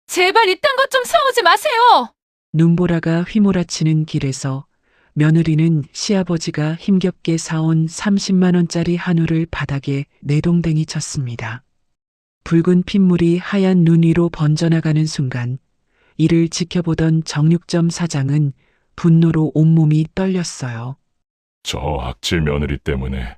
제발 이딴 것 좀 사오지 마세요. 눈보라가 휘몰아치는 길에서 며느리는 시아버지가 힘겹게 사온 30만 원짜리 한우를 바닥에 내동댕이 쳤습니다. 붉은 핏물이 하얀 눈 위로 번져나가는 순간 이를 지켜보던 정육점 사장은 분노로 온몸이 떨렸어요. 저 악질 며느리 때문에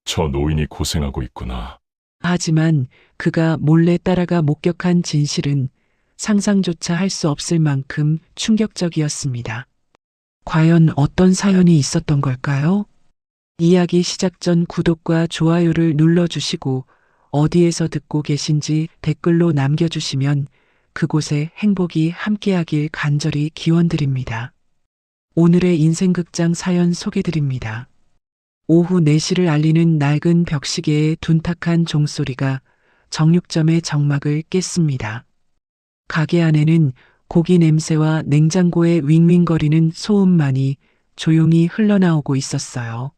저 노인이 고생하고 있구나. 하지만 그가 몰래 따라가 목격한 진실은 상상조차 할 수 없을 만큼 충격적이었습니다. 과연 어떤 사연이 있었던 걸까요? 이야기 시작 전 구독과 좋아요를 눌러주시고 어디에서 듣고 계신지 댓글로 남겨주시면 그곳에 행복이 함께하길 간절히 기원드립니다. 오늘의 인생극장 사연 소개드립니다. 오후 4시를 알리는 낡은 벽시계의 둔탁한 종소리가 정육점의 정막을 깼습니다. 가게 안에는 고기 냄새와 냉장고의 윙윙거리는 소음만이 조용히 흘러나오고 있었어요.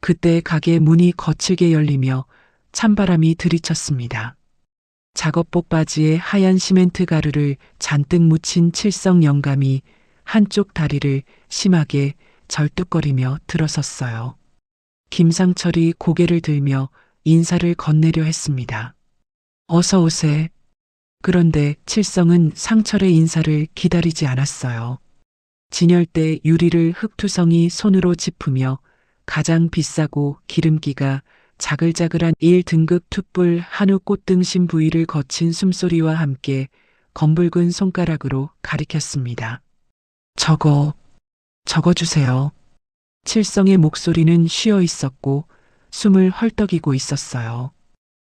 그때 가게 문이 거칠게 열리며 찬바람이 들이쳤습니다. 작업복 바지에 하얀 시멘트 가루를 잔뜩 묻힌 칠성 영감이 한쪽 다리를 심하게 절뚝거리며 들어섰어요. 김상철이 고개를 들며 인사를 건네려 했습니다. 어서 오세. 그런데 칠성은 상철의 인사를 기다리지 않았어요. 진열대 유리를 흙투성이 손으로 짚으며 가장 비싸고 기름기가 자글자글한 1등급 툭불 한우 꽃등심 부위를 거친 숨소리와 함께 검붉은 손가락으로 가리켰습니다. 적어주세요. 칠성의 목소리는 쉬어 있었고 숨을 헐떡이고 있었어요.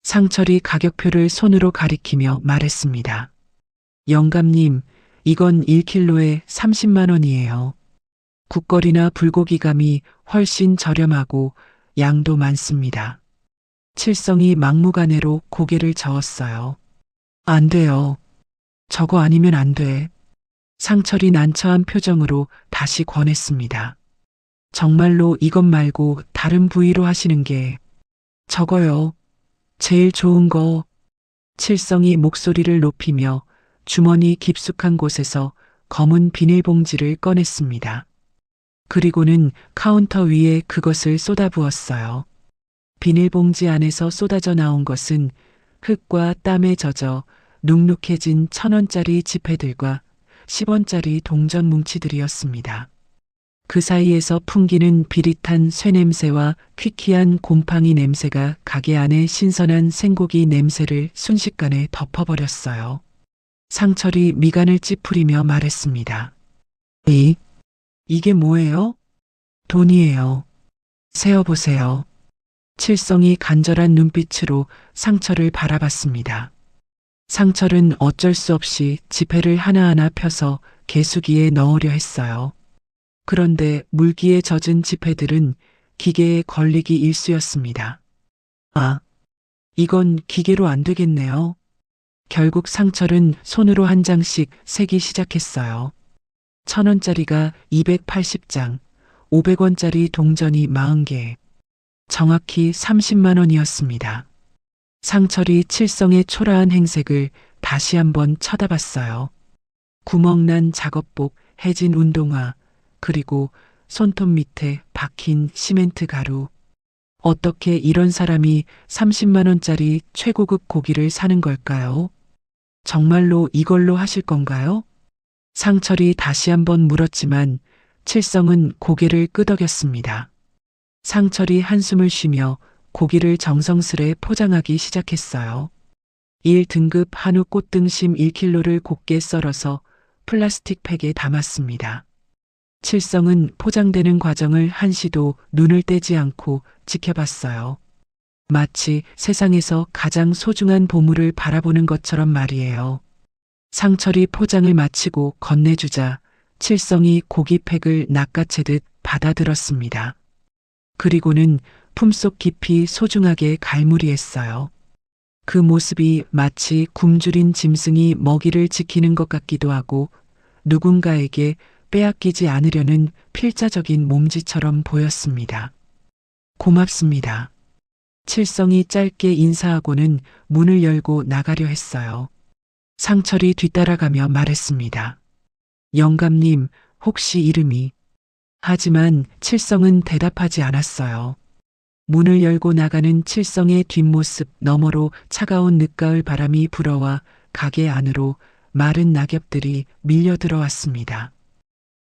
상철이 가격표를 손으로 가리키며 말했습니다. 영감님, 이건 1킬로에 30만 원이에요. 국거리나 불고기감이 훨씬 저렴하고 양도 많습니다. 칠성이 막무가내로 고개를 저었어요. 안 돼요. 저거 아니면 안 돼. 상철이 난처한 표정으로 다시 권했습니다. 정말로 이것 말고 다른 부위로 하시는 게 저거요. 제일 좋은 거. 칠성이 목소리를 높이며 주머니 깊숙한 곳에서 검은 비닐봉지를 꺼냈습니다. 그리고는 카운터 위에 그것을 쏟아부었어요. 비닐봉지 안에서 쏟아져 나온 것은 흙과 땀에 젖어 눅눅해진 1,000원짜리 지폐들과 10원짜리 동전 뭉치들이었습니다. 그 사이에서 풍기는 비릿한 쇠냄새와 퀴퀴한 곰팡이 냄새가 가게 안에 신선한 생고기 냄새를 순식간에 덮어버렸어요. 상철이 미간을 찌푸리며 말했습니다. 이게 뭐예요? 돈이에요. 세어보세요. 칠성이 간절한 눈빛으로 상철을 바라봤습니다. 상철은 어쩔 수 없이 지폐를 하나하나 펴서 개수기에 넣으려 했어요. 그런데 물기에 젖은 지폐들은 기계에 걸리기 일쑤였습니다. 아, 이건 기계로 안 되겠네요. 결국 상철은 손으로 한 장씩 세기 시작했어요. 1,000원짜리가 280장, 500원짜리 동전이 40개, 정확히 30만 원이었습니다. 상철이 칠성의 초라한 행색을 다시 한번 쳐다봤어요. 구멍난 작업복, 해진 운동화, 그리고 손톱 밑에 박힌 시멘트 가루. 어떻게 이런 사람이 30만 원짜리 최고급 고기를 사는 걸까요? 정말로 이걸로 하실 건가요? 상철이 다시 한번 물었지만 칠성은 고개를 끄덕였습니다. 상철이 한숨을 쉬며 고기를 정성스레 포장하기 시작했어요. 1등급 한우 꽃등심 1킬로를 곱게 썰어서 플라스틱 팩에 담았습니다. 칠성은 포장되는 과정을 한시도 눈을 떼지 않고 지켜봤어요. 마치 세상에서 가장 소중한 보물을 바라보는 것처럼 말이에요. 상철이 포장을 마치고 건네주자 칠성이 고기팩을 낚아채듯 받아들었습니다. 그리고는 품속 깊이 소중하게 갈무리했어요. 그 모습이 마치 굶주린 짐승이 먹이를 지키는 것 같기도 하고 누군가에게 빼앗기지 않으려는 필자적인 몸짓처럼 보였습니다. 고맙습니다. 칠성이 짧게 인사하고는 문을 열고 나가려 했어요. 상철이 뒤따라가며 말했습니다. 영감님, 혹시 이름이? 하지만 칠성은 대답하지 않았어요. 문을 열고 나가는 칠성의 뒷모습 너머로 차가운 늦가을 바람이 불어와 가게 안으로 마른 낙엽들이 밀려 들어왔습니다.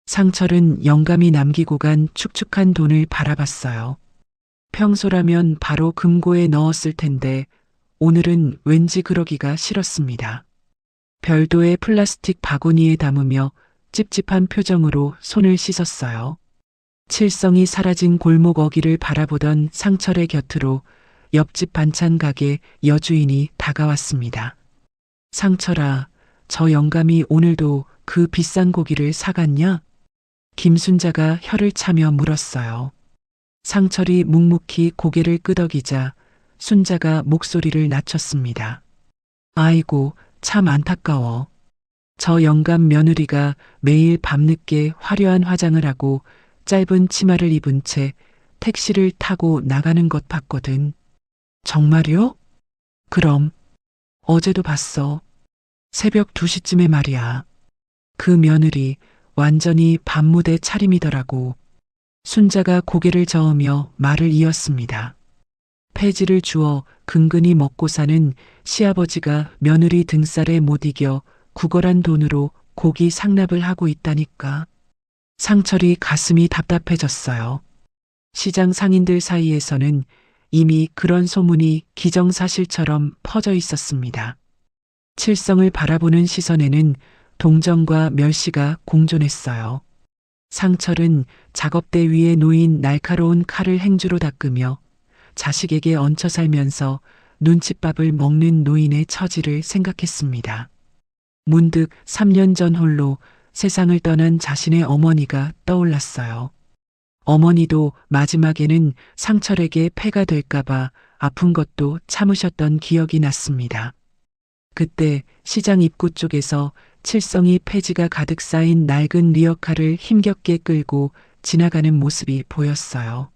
상철은 영감이 남기고 간 축축한 돈을 바라봤어요. 평소라면 바로 금고에 넣었을 텐데 오늘은 왠지 그러기가 싫었습니다. 별도의 플라스틱 바구니에 담으며 찝찝한 표정으로 손을 씻었어요. 칠성이 사라진 골목 어귀를 바라보던 상철의 곁으로 옆집 반찬 가게 여주인이 다가왔습니다. 상철아, 저 영감이 오늘도 그 비싼 고기를 사갔냐? 김순자가 혀를 차며 물었어요. 상철이 묵묵히 고개를 끄덕이자 순자가 목소리를 낮췄습니다. 아이고, 참 안타까워. 저 영감 며느리가 매일 밤늦게 화려한 화장을 하고 짧은 치마를 입은 채 택시를 타고 나가는 것 봤거든. 정말요? 그럼 어제도 봤어. 새벽 2시쯤에 말이야. 그 며느리 완전히 밤무대 차림이더라고. 순자가 고개를 저으며 말을 이었습니다. 폐지를 주어 근근히 먹고 사는 시아버지가 며느리 등살에 못 이겨 구걸한 돈으로 고기 상납을 하고 있다니까. 상철이 가슴이 답답해졌어요. 시장 상인들 사이에서는 이미 그런 소문이 기정사실처럼 퍼져 있었습니다. 칠성을 바라보는 시선에는 동정과 멸시가 공존했어요. 상철은 작업대 위에 놓인 날카로운 칼을 행주로 닦으며 자식에게 얹혀 살면서 눈칫밥을 먹는 노인의 처지를 생각했습니다. 문득 3년 전 홀로 세상을 떠난 자신의 어머니가 떠올랐어요. 어머니도 마지막에는 상철에게 폐가 될까봐 아픈 것도 참으셨던 기억이 났습니다. 그때 시장 입구 쪽에서 칠성이 폐지가 가득 쌓인 낡은 리어카를 힘겹게 끌고 지나가는 모습이 보였어요.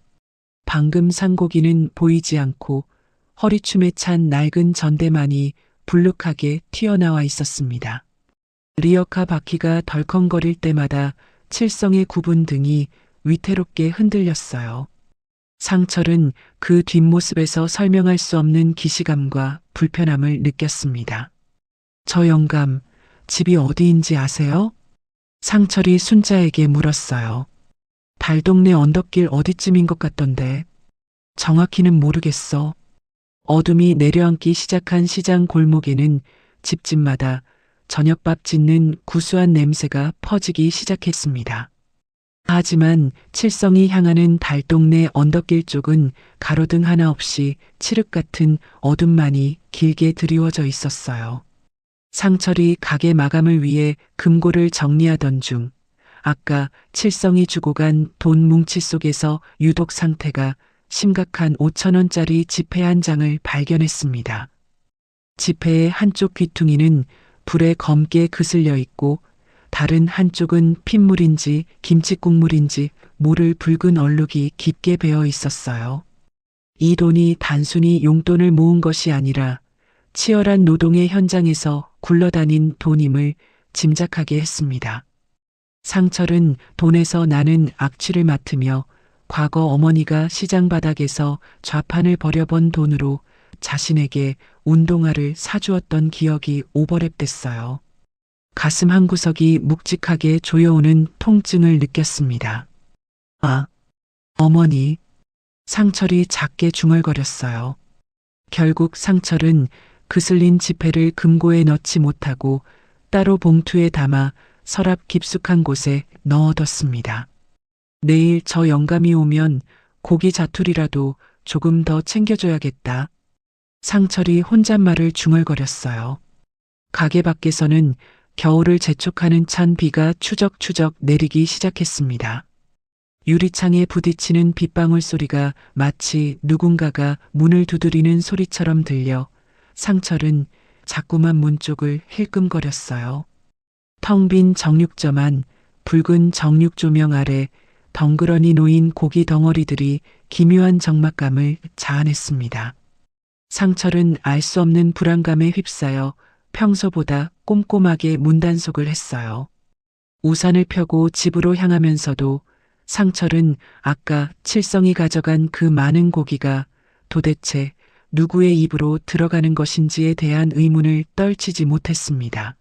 방금 산 고기는 보이지 않고 허리춤에 찬 낡은 전대만이 불룩하게 튀어나와 있었습니다. 리어카 바퀴가 덜컹거릴 때마다 칠성의 굽은 등이 위태롭게 흔들렸어요. 상철은 그 뒷모습에서 설명할 수 없는 기시감과 불편함을 느꼈습니다. 저 영감, 집이 어디인지 아세요? 상철이 순자에게 물었어요. 달동네 언덕길 어디쯤인 것 같던데. 정확히는 모르겠어. 어둠이 내려앉기 시작한 시장 골목에는 집집마다 저녁밥 짓는 구수한 냄새가 퍼지기 시작했습니다. 하지만 칠성이 향하는 달동네 언덕길 쪽은 가로등 하나 없이 칠흑 같은 어둠만이 길게 드리워져 있었어요. 상철이 가게 마감을 위해 금고를 정리하던 중 아까 칠성이 주고 간 돈 뭉치 속에서 유독 상태가 심각한 5,000원짜리 지폐 한 장을 발견했습니다. 지폐의 한쪽 귀퉁이는 불에 검게 그슬려 있고 다른 한쪽은 핏물인지 김치국물인지 모를 붉은 얼룩이 깊게 배어 있었어요. 이 돈이 단순히 용돈을 모은 것이 아니라 치열한 노동의 현장에서 굴러다닌 돈임을 짐작하게 했습니다. 상철은 돈에서 나는 악취를 맡으며 과거 어머니가 시장 바닥에서 좌판을 벌여본 돈으로 자신에게 운동화를 사주었던 기억이 오버랩됐어요. 가슴 한구석이 묵직하게 조여오는 통증을 느꼈습니다. 아, 어머니. 상철이 작게 중얼거렸어요. 결국 상철은 그슬린 지폐를 금고에 넣지 못하고 따로 봉투에 담아 서랍 깊숙한 곳에 넣어뒀습니다. 내일 저 영감이 오면 고기 자투리라도 조금 더 챙겨줘야겠다. 상철이 혼잣말을 중얼거렸어요. 가게 밖에서는 겨울을 재촉하는 찬 비가 추적추적 내리기 시작했습니다. 유리창에 부딪히는 빗방울 소리가 마치 누군가가 문을 두드리는 소리처럼 들려 상철은 자꾸만 문 쪽을 힐끔거렸어요. 텅 빈 정육점 안 붉은 정육 조명 아래 덩그러니 놓인 고기 덩어리들이 기묘한 적막감을 자아냈습니다. 상철은 알 수 없는 불안감에 휩싸여 평소보다 꼼꼼하게 문단속을 했어요. 우산을 펴고 집으로 향하면서도 상철은 아까 칠성이 가져간 그 많은 고기가 도대체 누구의 입으로 들어가는 것인지에 대한 의문을 떨치지 못했습니다.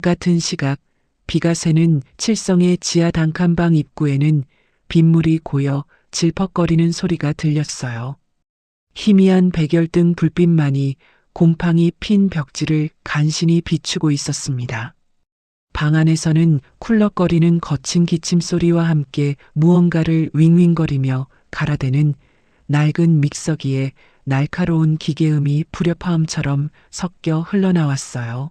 같은 시각 비가 새는 칠성의 지하 단칸방 입구에는 빗물이 고여 질퍽거리는 소리가 들렸어요. 희미한 백열등 불빛만이 곰팡이 핀 벽지를 간신히 비추고 있었습니다. 방 안에서는 쿨럭거리는 거친 기침 소리와 함께 무언가를 윙윙거리며 갈아대는 낡은 믹서기에 날카로운 기계음이 불협화음처럼 섞여 흘러나왔어요.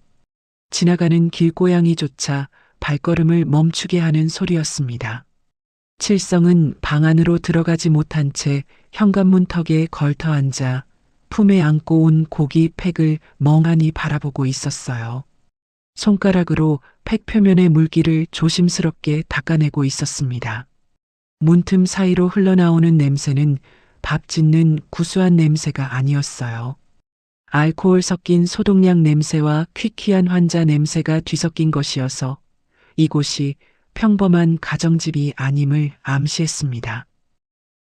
지나가는 길고양이조차 발걸음을 멈추게 하는 소리였습니다. 칠성은 방 안으로 들어가지 못한 채 현관문 턱에 걸터 앉아 품에 안고 온 고기 팩을 멍하니 바라보고 있었어요. 손가락으로 팩 표면의 물기를 조심스럽게 닦아내고 있었습니다. 문틈 사이로 흘러나오는 냄새는 밥 짓는 구수한 냄새가 아니었어요. 알코올 섞인 소독약 냄새와 퀴퀴한 환자 냄새가 뒤섞인 것이어서 이곳이 평범한 가정집이 아님을 암시했습니다.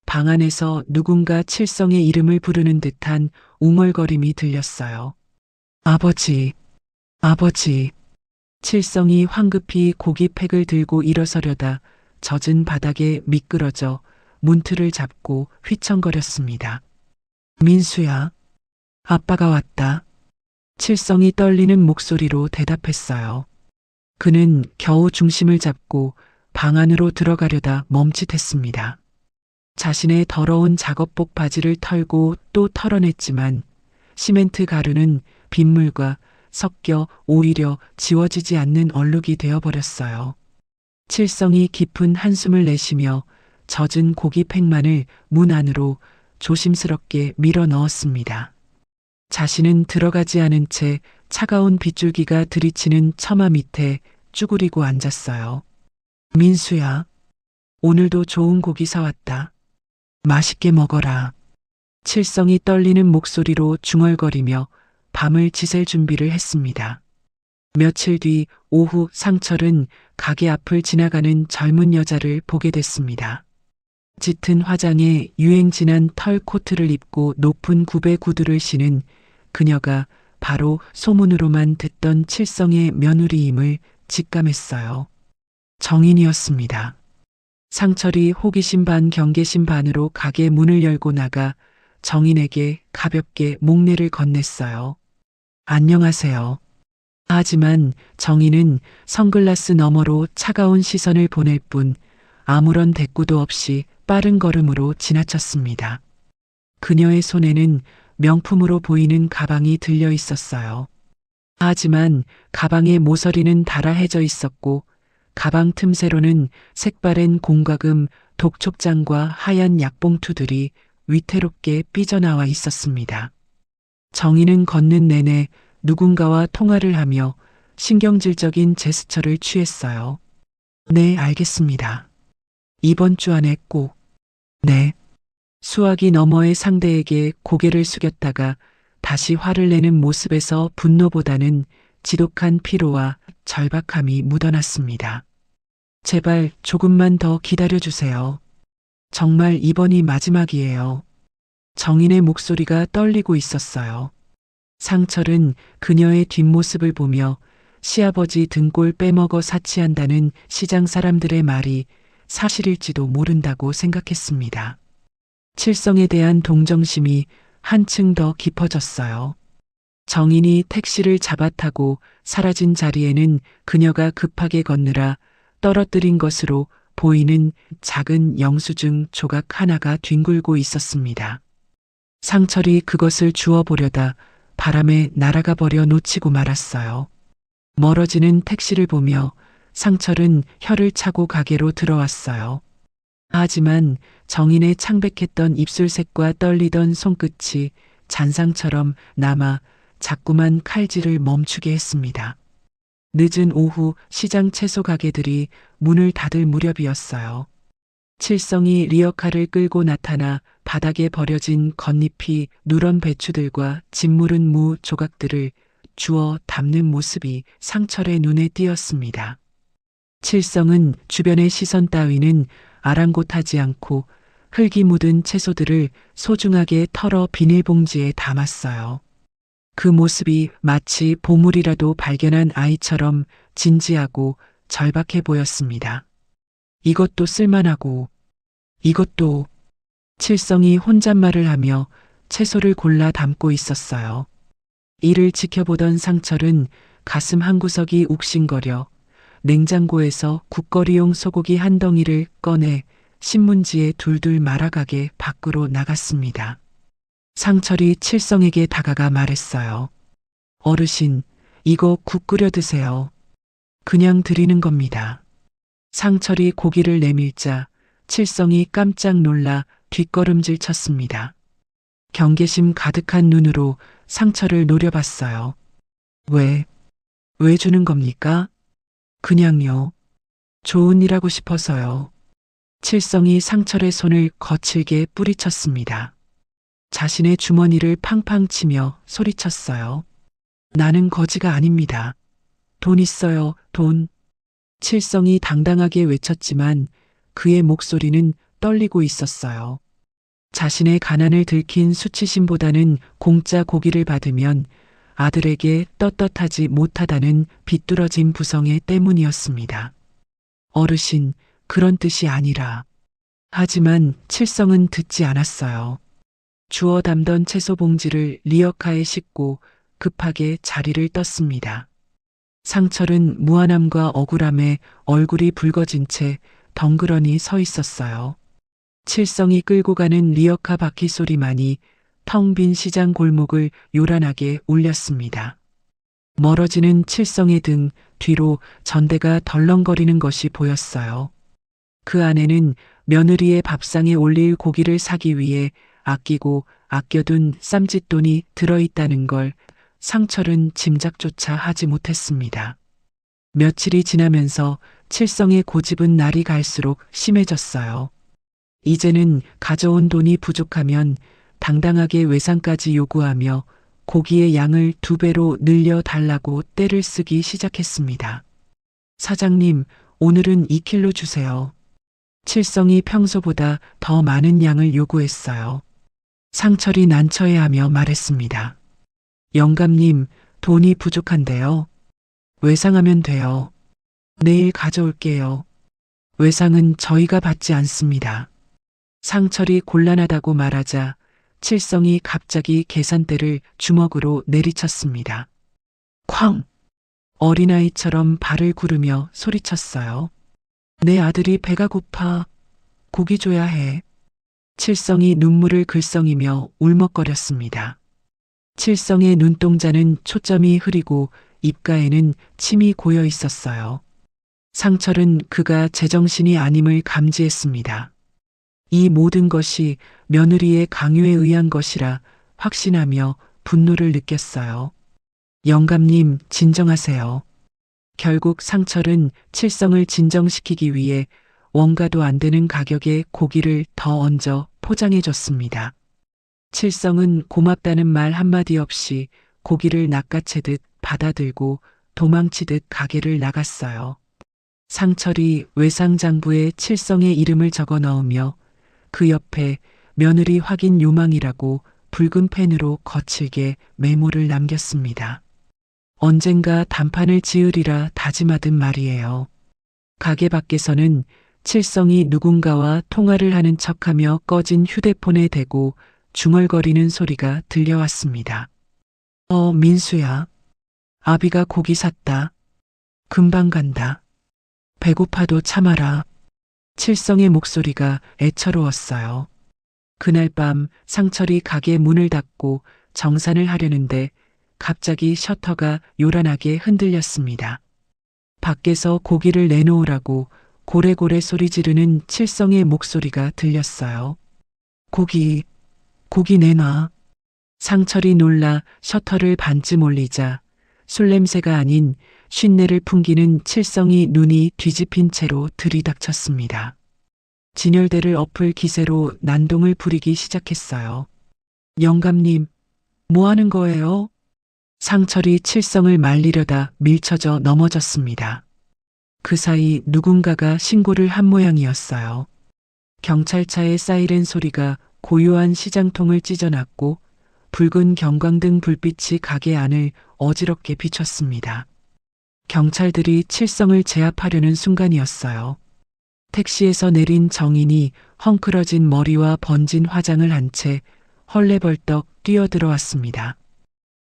방 안에서 누군가 칠성의 이름을 부르는 듯한 웅얼거림이 들렸어요. 아버지, 아버지. 칠성이 황급히 고기팩을 들고 일어서려다 젖은 바닥에 미끄러져 문틀을 잡고 휘청거렸습니다. 민수야, 아빠가 왔다. 칠성이 떨리는 목소리로 대답했어요. 그는 겨우 중심을 잡고 방 안으로 들어가려다 멈칫했습니다. 자신의 더러운 작업복 바지를 털고 또 털어냈지만 시멘트 가루는 빗물과 섞여 오히려 지워지지 않는 얼룩이 되어버렸어요. 칠성이 깊은 한숨을 내쉬며 젖은 고기팩만을 문 안으로 조심스럽게 밀어 넣었습니다. 자신은 들어가지 않은 채 차가운 빗줄기가 들이치는 처마 밑에 쭈그리고 앉았어요. 민수야, 오늘도 좋은 고기 사왔다. 맛있게 먹어라. 칠성이 떨리는 목소리로 중얼거리며 밤을 지샐 준비를 했습니다. 며칠 뒤 오후 상철은 가게 앞을 지나가는 젊은 여자를 보게 됐습니다. 짙은 화장에 유행 지난 털 코트를 입고 높은 굽의 구두를 신은 그녀가 바로 소문으로만 듣던 칠성의 며느리임을 직감했어요. 정인이었습니다. 상철이 호기심 반 경계심 반으로 가게 문을 열고 나가 정인에게 가볍게 목례를 건넸어요. 안녕하세요. 하지만 정인은 선글라스 너머로 차가운 시선을 보낼 뿐 아무런 대꾸도 없이 빠른 걸음으로 지나쳤습니다. 그녀의 손에는 명품으로 보이는 가방이 들려 있었어요. 하지만 가방의 모서리는 달아해져 있었고 가방 틈새로는 색바랜 공과금, 독촉장과 하얀 약봉투들이 위태롭게 삐져나와 있었습니다. 정인은 걷는 내내 누군가와 통화를 하며 신경질적인 제스처를 취했어요. 네, 알겠습니다. 이번 주 안에 꼭. 네. 수화기 너머의 상대에게 고개를 숙였다가 다시 화를 내는 모습에서 분노보다는 지독한 피로와 절박함이 묻어났습니다. 제발 조금만 더 기다려주세요. 정말 이번이 마지막이에요. 정인의 목소리가 떨리고 있었어요. 상철은 그녀의 뒷모습을 보며 시아버지 등골 빼먹어 사치한다는 시장 사람들의 말이 사실일지도 모른다고 생각했습니다. 칠성에 대한 동정심이 한층 더 깊어졌어요. 정인이 택시를 잡아타고 사라진 자리에는 그녀가 급하게 걷느라 떨어뜨린 것으로 보이는 작은 영수증 조각 하나가 뒹굴고 있었습니다. 상철이 그것을 주워보려다 바람에 날아가 버려 놓치고 말았어요. 멀어지는 택시를 보며 상철은 혀를 차고 가게로 들어왔어요. 하지만 정인의 창백했던 입술색과 떨리던 손끝이 잔상처럼 남아 자꾸만 칼질을 멈추게 했습니다. 늦은 오후 시장 채소 가게들이 문을 닫을 무렵이었어요. 칠성이 리어카를 끌고 나타나 바닥에 버려진 겉잎이 누런 배추들과 짓무른 무 조각들을 주워 담는 모습이 상철의 눈에 띄었습니다. 칠성은 주변의 시선 따위는 아랑곳하지 않고 흙이 묻은 채소들을 소중하게 털어 비닐봉지에 담았어요. 그 모습이 마치 보물이라도 발견한 아이처럼 진지하고 절박해 보였습니다. 이것도 쓸만하고 이것도. 칠성이 혼잣말을 하며 채소를 골라 담고 있었어요. 이를 지켜보던 상철은 가슴 한구석이 욱신거려 냉장고에서 국거리용 소고기 한 덩이를 꺼내 신문지에 둘둘 말아가게 밖으로 나갔습니다. 상철이 칠성에게 다가가 말했어요. 어르신, 이거 국 끓여 드세요. 그냥 드리는 겁니다. 상철이 고기를 내밀자 칠성이 깜짝 놀라 뒷걸음질 쳤습니다. 경계심 가득한 눈으로 상철을 노려봤어요. 왜 주는 겁니까? 그냥요. 좋은 일 하고 싶어서요. 칠성이 상철의 손을 거칠게 뿌리쳤습니다. 자신의 주머니를 팡팡 치며 소리쳤어요. 나는 거지가 아닙니다. 돈 있어요, 돈. 칠성이 당당하게 외쳤지만 그의 목소리는 떨리고 있었어요. 자신의 가난을 들킨 수치심보다는 공짜 고기를 받으면 아들에게 떳떳하지 못하다는 비뚤어진 부성애 때문이었습니다. 어르신, 그런 뜻이 아니라. 하지만 칠성은 듣지 않았어요. 주워 담던 채소 봉지를 리어카에 싣고 급하게 자리를 떴습니다. 상철은 무안함과 억울함에 얼굴이 붉어진 채 덩그러니 서 있었어요. 칠성이 끌고 가는 리어카 바퀴 소리만이 텅 빈 시장 골목을 요란하게 울렸습니다. 멀어지는 칠성의 등 뒤로 전대가 덜렁거리는 것이 보였어요. 그 안에는 며느리의 밥상에 올릴 고기를 사기 위해 아끼고 아껴둔 쌈짓돈이 들어있다는 걸 상철은 짐작조차 하지 못했습니다. 며칠이 지나면서 칠성의 고집은 날이 갈수록 심해졌어요. 이제는 가져온 돈이 부족하면 당당하게 외상까지 요구하며 고기의 양을 2배로 늘려달라고 떼를 쓰기 시작했습니다. 사장님, 오늘은 2kg 주세요. 칠성이 평소보다 더 많은 양을 요구했어요. 상철이 난처해하며 말했습니다. 영감님, 돈이 부족한데요. 외상하면 돼요. 내일 가져올게요. 외상은 저희가 받지 않습니다. 상철이 곤란하다고 말하자 칠성이 갑자기 계산대를 주먹으로 내리쳤습니다. 쾅! 어린아이처럼 발을 구르며 소리쳤어요. 내 아들이 배가 고파. 고기 줘야 해. 칠성이 눈물을 글썽이며 울먹거렸습니다. 칠성의 눈동자는 초점이 흐리고 입가에는 침이 고여 있었어요. 상철은 그가 제정신이 아님을 감지했습니다. 이 모든 것이 며느리의 강요에 의한 것이라 확신하며 분노를 느꼈어요. 영감님, 진정하세요. 결국 상철은 칠성을 진정시키기 위해 원가도 안 되는 가격에 고기를 더 얹어 포장해줬습니다. 칠성은 고맙다는 말 한마디 없이 고기를 낚아채듯 받아들고 도망치듯 가게를 나갔어요. 상철이 외상장부에 칠성의 이름을 적어 넣으며 그 옆에 며느리 확인 요망이라고 붉은 펜으로 거칠게 메모를 남겼습니다. 언젠가 단판을 지으리라 다짐하듯 말이에요. 가게 밖에서는 칠성이 누군가와 통화를 하는 척하며 꺼진 휴대폰에 대고 중얼거리는 소리가 들려왔습니다. 민수야. 아비가 고기 샀다. 금방 간다. 배고파도 참아라. 칠성의 목소리가 애처로웠어요. 그날 밤 상철이 가게 문을 닫고 정산을 하려는데 갑자기 셔터가 요란하게 흔들렸습니다. 밖에서 고기를 내놓으라고 고래고래 소리 지르는 칠성의 목소리가 들렸어요. 고기 내놔. 상철이 놀라 셔터를 반쯤 올리자 술 냄새가 아닌 쉰내를 풍기는 칠성이 눈이 뒤집힌 채로 들이닥쳤습니다. 진열대를 엎을 기세로 난동을 부리기 시작했어요. 영감님, 뭐 하는 거예요? 상철이 칠성을 말리려다 밀쳐져 넘어졌습니다. 그 사이 누군가가 신고를 한 모양이었어요. 경찰차의 사이렌 소리가 고요한 시장통을 찢어놨고 붉은 경광등 불빛이 가게 안을 어지럽게 비췄습니다. 경찰들이 칠성을 제압하려는 순간이었어요. 택시에서 내린 정인이 헝클어진 머리와 번진 화장을 한 채 헐레벌떡 뛰어들어왔습니다.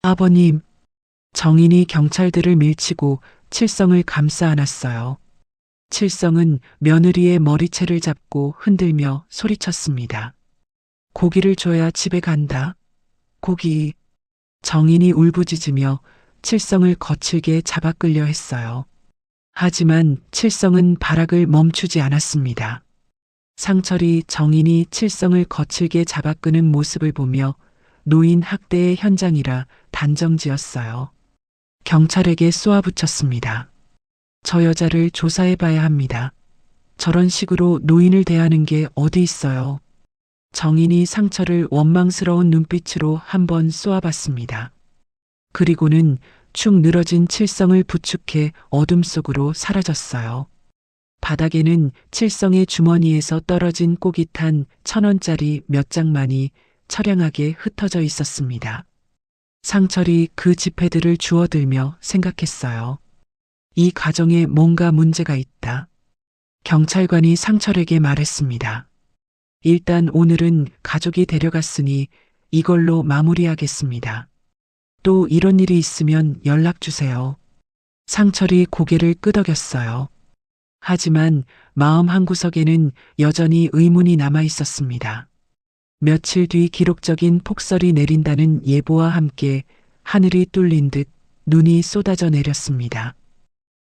아버님, 정인이 경찰들을 밀치고 칠성을 감싸 안았어요. 칠성은 며느리의 머리채를 잡고 흔들며 소리쳤습니다. 고기를 줘야 집에 간다. 고기. 정인이 울부짖으며 칠성을 거칠게 잡아 끌려 했어요. 하지만 칠성은 발악을 멈추지 않았습니다. 상철이 정인이 칠성을 거칠게 잡아 끄는 모습을 보며 노인 학대의 현장이라 단정지었어요. 경찰에게 쏘아붙였습니다. 저 여자를 조사해봐야 합니다. 저런 식으로 노인을 대하는 게 어디 있어요. 정인이 상철을 원망스러운 눈빛으로 한번 쏘아봤습니다. 그리고는 축 늘어진 칠성을 부축해 어둠 속으로 사라졌어요. 바닥에는 칠성의 주머니에서 떨어진 꼬깃한 1,000원짜리 몇 장만이 처량하게 흩어져 있었습니다. 상철이 그 지폐들을 주워들며 생각했어요. 이 가정에 뭔가 문제가 있다. 경찰관이 상철에게 말했습니다. 일단 오늘은 가족이 데려갔으니 이걸로 마무리하겠습니다. 또 이런 일이 있으면 연락 주세요. 상철이 고개를 끄덕였어요. 하지만 마음 한구석에는 여전히 의문이 남아 있었습니다. 며칠 뒤 기록적인 폭설이 내린다는 예보와 함께 하늘이 뚫린 듯 눈이 쏟아져 내렸습니다.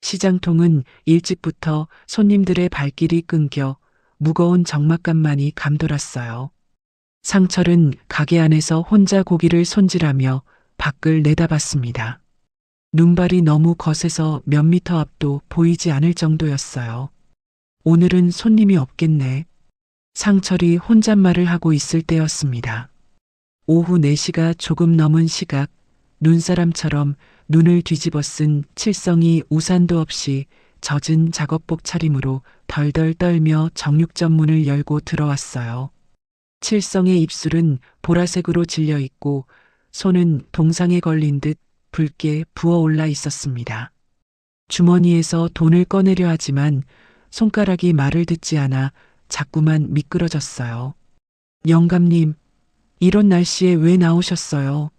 시장통은 일찍부터 손님들의 발길이 끊겨 무거운 적막감만이 감돌았어요. 상철은 가게 안에서 혼자 고기를 손질하며 밖을 내다봤습니다. 눈발이 너무 거세서 몇 미터 앞도 보이지 않을 정도였어요. 오늘은 손님이 없겠네. 상철이 혼잣말을 하고 있을 때였습니다. 오후 4시가 조금 넘은 시각, 눈사람처럼 눈을 뒤집어 쓴 칠성이 우산도 없이 젖은 작업복 차림으로 덜덜 떨며 정육점 문을 열고 들어왔어요. 칠성의 입술은 보라색으로 질려 있고 손은 동상에 걸린 듯 붉게 부어올라 있었습니다. 주머니에서 돈을 꺼내려 하지만 손가락이 말을 듣지 않아 자꾸만 미끄러졌어요. 영감님, 이런 날씨에 왜 나오셨어요?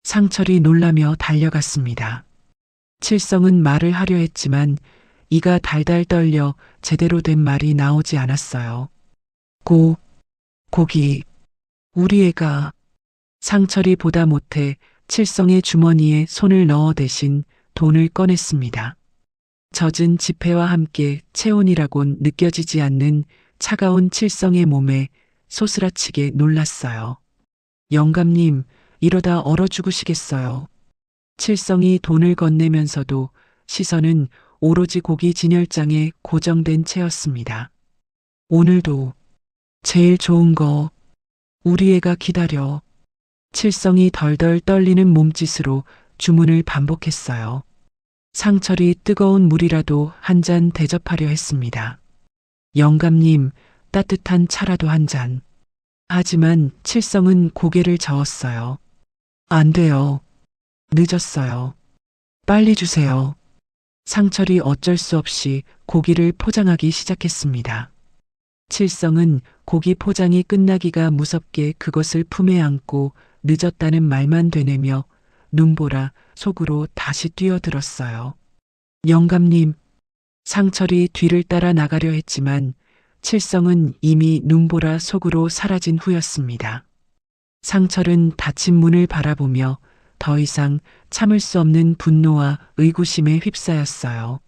상철이 놀라며 달려갔습니다. 칠성은 말을 하려 했지만 이가 달달 떨려 제대로 된 말이 나오지 않았어요. 고기, 우리 애가. 상철이 보다 못해 칠성의 주머니에 손을 넣어 대신 돈을 꺼냈습니다. 젖은 지폐와 함께 체온이라곤 느껴지지 않는 차가운 칠성의 몸에 소스라치게 놀랐어요. 영감님, 이러다 얼어 죽으시겠어요. 칠성이 돈을 건네면서도 시선은 오로지 고기 진열장에 고정된 채였습니다. 오늘도 제일 좋은 거 우리 애가 기다려. 칠성이 덜덜 떨리는 몸짓으로 주문을 반복했어요. 상철이 뜨거운 물이라도 한 잔 대접하려 했습니다. 영감님, 따뜻한 차라도 한 잔. 하지만 칠성은 고개를 저었어요. 안 돼요. 늦었어요. 빨리 주세요. 상철이 어쩔 수 없이 고기를 포장하기 시작했습니다. 칠성은 고기 포장이 끝나기가 무섭게 그것을 품에 안고 늦었다는 말만 되뇌며 눈보라 속으로 다시 뛰어들었어요. 영감님, 상철이 뒤를 따라 나가려 했지만 칠성은 이미 눈보라 속으로 사라진 후였습니다. 상철은 닫힌 문을 바라보며 더 이상 참을 수 없는 분노와 의구심에 휩싸였어요.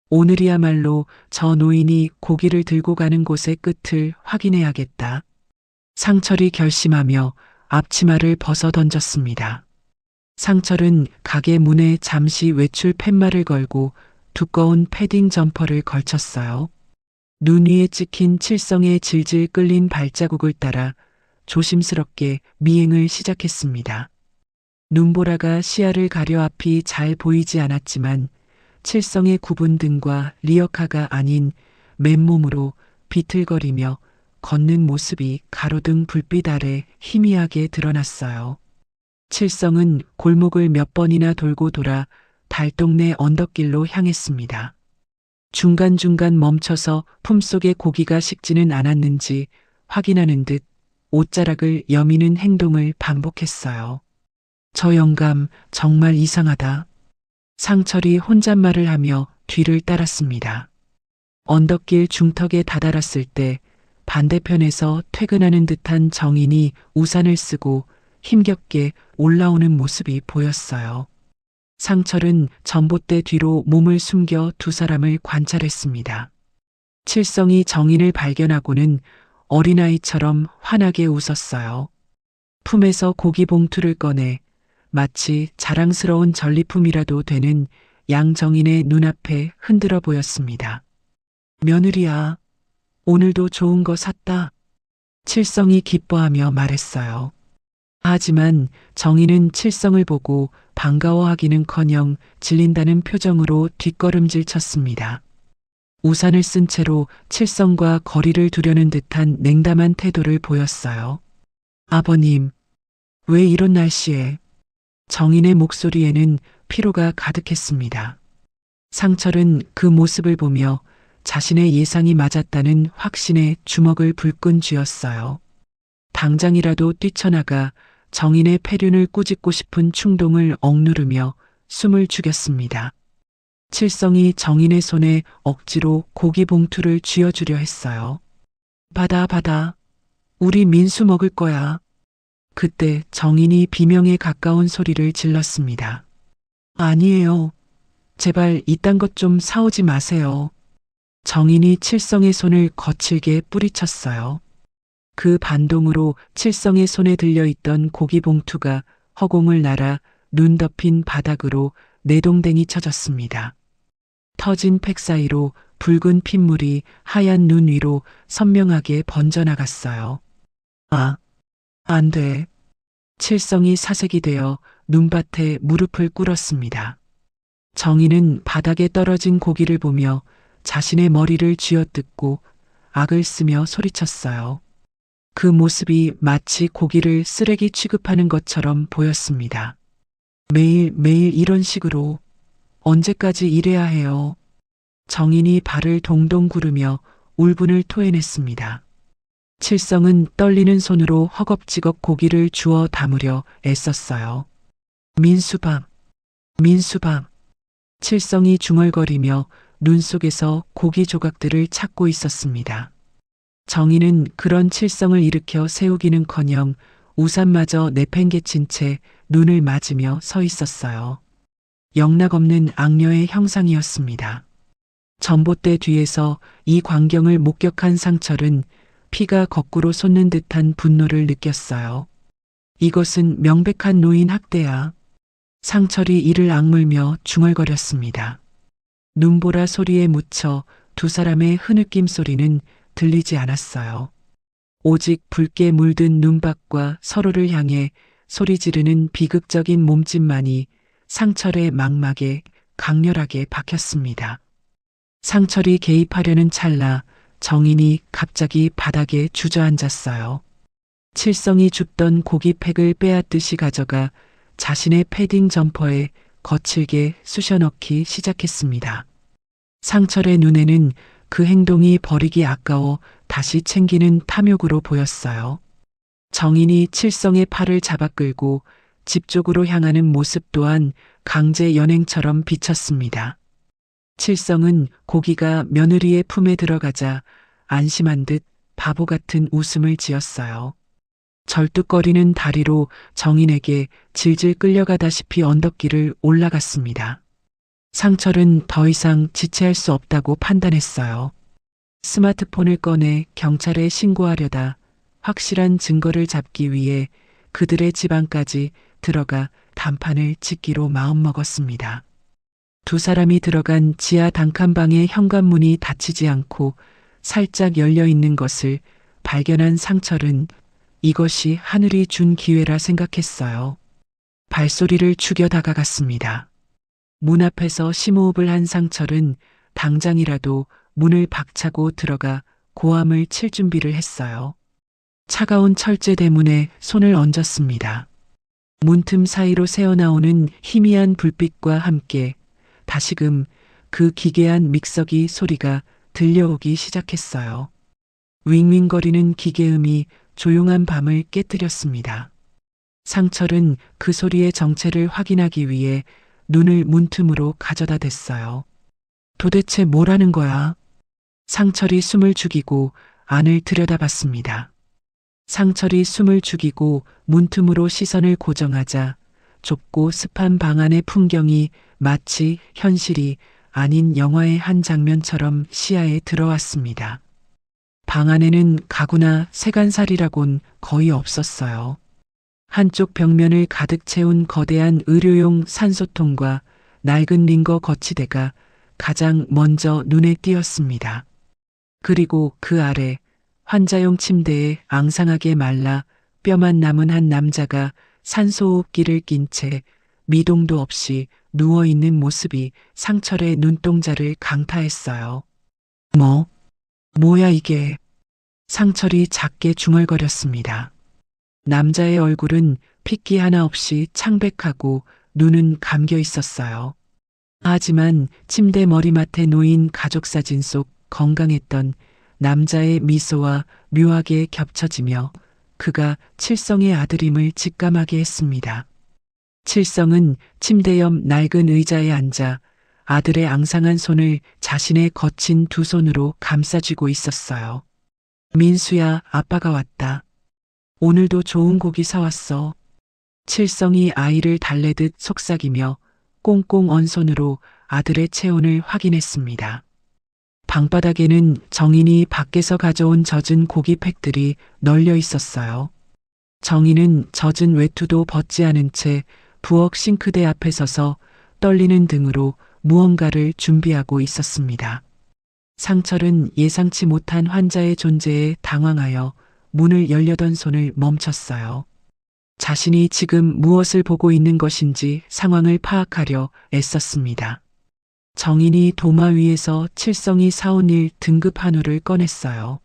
오늘이야말로 저 노인이 고기를 들고 가는 곳의 끝을 확인해야겠다. 상철이 결심하며 앞치마를 벗어 던졌습니다. 상철은 가게 문에 잠시 외출 팻말을 걸고 두꺼운 패딩 점퍼를 걸쳤어요. 눈 위에 찍힌 칠성의 질질 끌린 발자국을 따라 조심스럽게 미행을 시작했습니다. 눈보라가 시야를 가려 앞이 잘 보이지 않았지만 칠성의 굽은 등과 리어카가 아닌 맨몸으로 비틀거리며 걷는 모습이 가로등 불빛 아래 희미하게 드러났어요. 칠성은 골목을 몇 번이나 돌고 돌아 달동네 언덕길로 향했습니다. 중간중간 멈춰서 품속에 고기가 식지는 않았는지 확인하는 듯 옷자락을 여미는 행동을 반복했어요. 저 영감 정말 이상하다. 상철이 혼잣말을 하며 뒤를 따랐습니다. 언덕길 중턱에 다다랐을 때 반대편에서 퇴근하는 듯한 정인이 우산을 쓰고 힘겹게 올라오는 모습이 보였어요. 상철은 전봇대 뒤로 몸을 숨겨 두 사람을 관찰했습니다. 칠성이 정인을 발견하고는 어린아이처럼 환하게 웃었어요. 품에서 고기 봉투를 꺼내 마치 자랑스러운 전리품이라도 되는 양정인의 눈앞에 흔들어 보였습니다. 며느리야, 오늘도 좋은 거 샀다. 칠성이 기뻐하며 말했어요. 하지만 정인은 칠성을 보고 반가워하기는커녕 질린다는 표정으로 뒷걸음질 쳤습니다. 우산을 쓴 채로 칠성과 거리를 두려는 듯한 냉담한 태도를 보였어요. 아버님, 왜 이런 날씨에? 정인의 목소리에는 피로가 가득했습니다. 상철은 그 모습을 보며 자신의 예상이 맞았다는 확신에 주먹을 불끈 쥐었어요. 당장이라도 뛰쳐나가 정인의 폐륜을 꾸짖고 싶은 충동을 억누르며 숨을 죽였습니다. 칠성이 정인의 손에 억지로 고기 봉투를 쥐어주려 했어요. 받아. 우리 민수 먹을 거야. 그때 정인이 비명에 가까운 소리를 질렀습니다. 아니에요. 제발 이딴 것 좀 사오지 마세요. 정인이 칠성의 손을 거칠게 뿌리쳤어요. 그 반동으로 칠성의 손에 들려있던 고기 봉투가 허공을 날아 눈 덮인 바닥으로 내동댕이 쳐졌습니다. 터진 팩 사이로 붉은 핏물이 하얀 눈 위로 선명하게 번져나갔어요. 아, 안 돼. 칠성이 사색이 되어 눈밭에 무릎을 꿇었습니다. 정인은 바닥에 떨어진 고기를 보며 자신의 머리를 쥐어뜯고 악을 쓰며 소리쳤어요. 그 모습이 마치 고기를 쓰레기 취급하는 것처럼 보였습니다. 매일 이런 식으로 언제까지 이래야 해요. 정인이 발을 동동 구르며 울분을 토해냈습니다. 칠성은 떨리는 손으로 허겁지겁 고기를 주워 담으려 애썼어요. 민수밥. 칠성이 중얼거리며 눈 속에서 고기 조각들을 찾고 있었습니다. 정인은 그런 칠성을 일으켜 세우기는커녕 우산마저 내팽개친 채 눈을 맞으며 서 있었어요. 영락없는 악녀의 형상이었습니다. 전봇대 뒤에서 이 광경을 목격한 상철은 피가 거꾸로 솟는 듯한 분노를 느꼈어요. 이것은 명백한 노인 학대야. 상철이 이를 악물며 중얼거렸습니다. 눈보라 소리에 묻혀 두 사람의 흐느낌 소리는 들리지 않았어요. 오직 붉게 물든 눈밭과 서로를 향해 소리 지르는 비극적인 몸짓만이 상철의 망막에 강렬하게 박혔습니다. 상철이 개입하려는 찰나 정인이 갑자기 바닥에 주저앉았어요. 칠성이 줍던 고기팩을 빼앗듯이 가져가 자신의 패딩 점퍼에 거칠게 쑤셔넣기 시작했습니다. 상철의 눈에는 그 행동이 버리기 아까워 다시 챙기는 탐욕으로 보였어요. 정인이 칠성의 팔을 잡아 끌고 집 쪽으로 향하는 모습 또한 강제 연행처럼 비쳤습니다. 칠성은 고기가 며느리의 품에 들어가자 안심한 듯 바보 같은 웃음을 지었어요. 절뚝거리는 다리로 정인에게 질질 끌려가다시피 언덕길을 올라갔습니다. 상철은 더 이상 지체할 수 없다고 판단했어요. 스마트폰을 꺼내 경찰에 신고하려다 확실한 증거를 잡기 위해 그들의 집 안까지 들어가 단판을 짓기로 마음먹었습니다. 두 사람이 들어간 지하 단칸방의 현관문이 닫히지 않고 살짝 열려 있는 것을 발견한 상철은 이것이 하늘이 준 기회라 생각했어요. 발소리를 죽여 다가갔습니다. 문 앞에서 심호흡을 한 상철은 당장이라도 문을 박차고 들어가 고함을 칠 준비를 했어요. 차가운 철제 대문에 손을 얹었습니다. 문틈 사이로 새어나오는 희미한 불빛과 함께 다시금 그 기괴한 믹서기 소리가 들려오기 시작했어요. 윙윙거리는 기계음이 조용한 밤을 깨뜨렸습니다. 상철은 그 소리의 정체를 확인하기 위해 눈을 문틈으로 가져다 댔어요. 도대체 뭐라는 거야? 상철이 숨을 죽이고 안을 들여다봤습니다. 상철이 숨을 죽이고 문틈으로 시선을 고정하자 좁고 습한 방 안의 풍경이 마치 현실이 아닌 영화의 한 장면처럼 시야에 들어왔습니다. 방 안에는 가구나 세간살이라곤 거의 없었어요. 한쪽 벽면을 가득 채운 거대한 의료용 산소통과 낡은 링거 거치대가 가장 먼저 눈에 띄었습니다. 그리고 그 아래 환자용 침대에 앙상하게 말라 뼈만 남은 한 남자가 산소호흡기를 낀 채 미동도 없이 누워있는 모습이 상철의 눈동자를 강타했어요. 뭐야 이게? 상철이 작게 중얼거렸습니다. 남자의 얼굴은 핏기 하나 없이 창백하고 눈은 감겨 있었어요. 하지만 침대 머리맡에 놓인 가족사진 속 건강했던 남자의 미소와 묘하게 겹쳐지며 그가 칠성의 아들임을 직감하게 했습니다. 칠성은 침대 옆 낡은 의자에 앉아 아들의 앙상한 손을 자신의 거친 두 손으로 감싸쥐고 있었어요. 민수야, 아빠가 왔다. 오늘도 좋은 고기 사왔어. 칠성이 아이를 달래듯 속삭이며 꽁꽁 언 손으로 아들의 체온을 확인했습니다. 방바닥에는 정인이 밖에서 가져온 젖은 고기 팩들이 널려 있었어요. 정인은 젖은 외투도 벗지 않은 채 부엌 싱크대 앞에 서서 떨리는 등으로 무언가를 준비하고 있었습니다. 상철은 예상치 못한 환자의 존재에 당황하여 문을 열려던 손을 멈췄어요. 자신이 지금 무엇을 보고 있는 것인지 상황을 파악하려 애썼습니다. 정인이 도마 위에서 칠성이 사온 일 등급 한우를 꺼냈어요.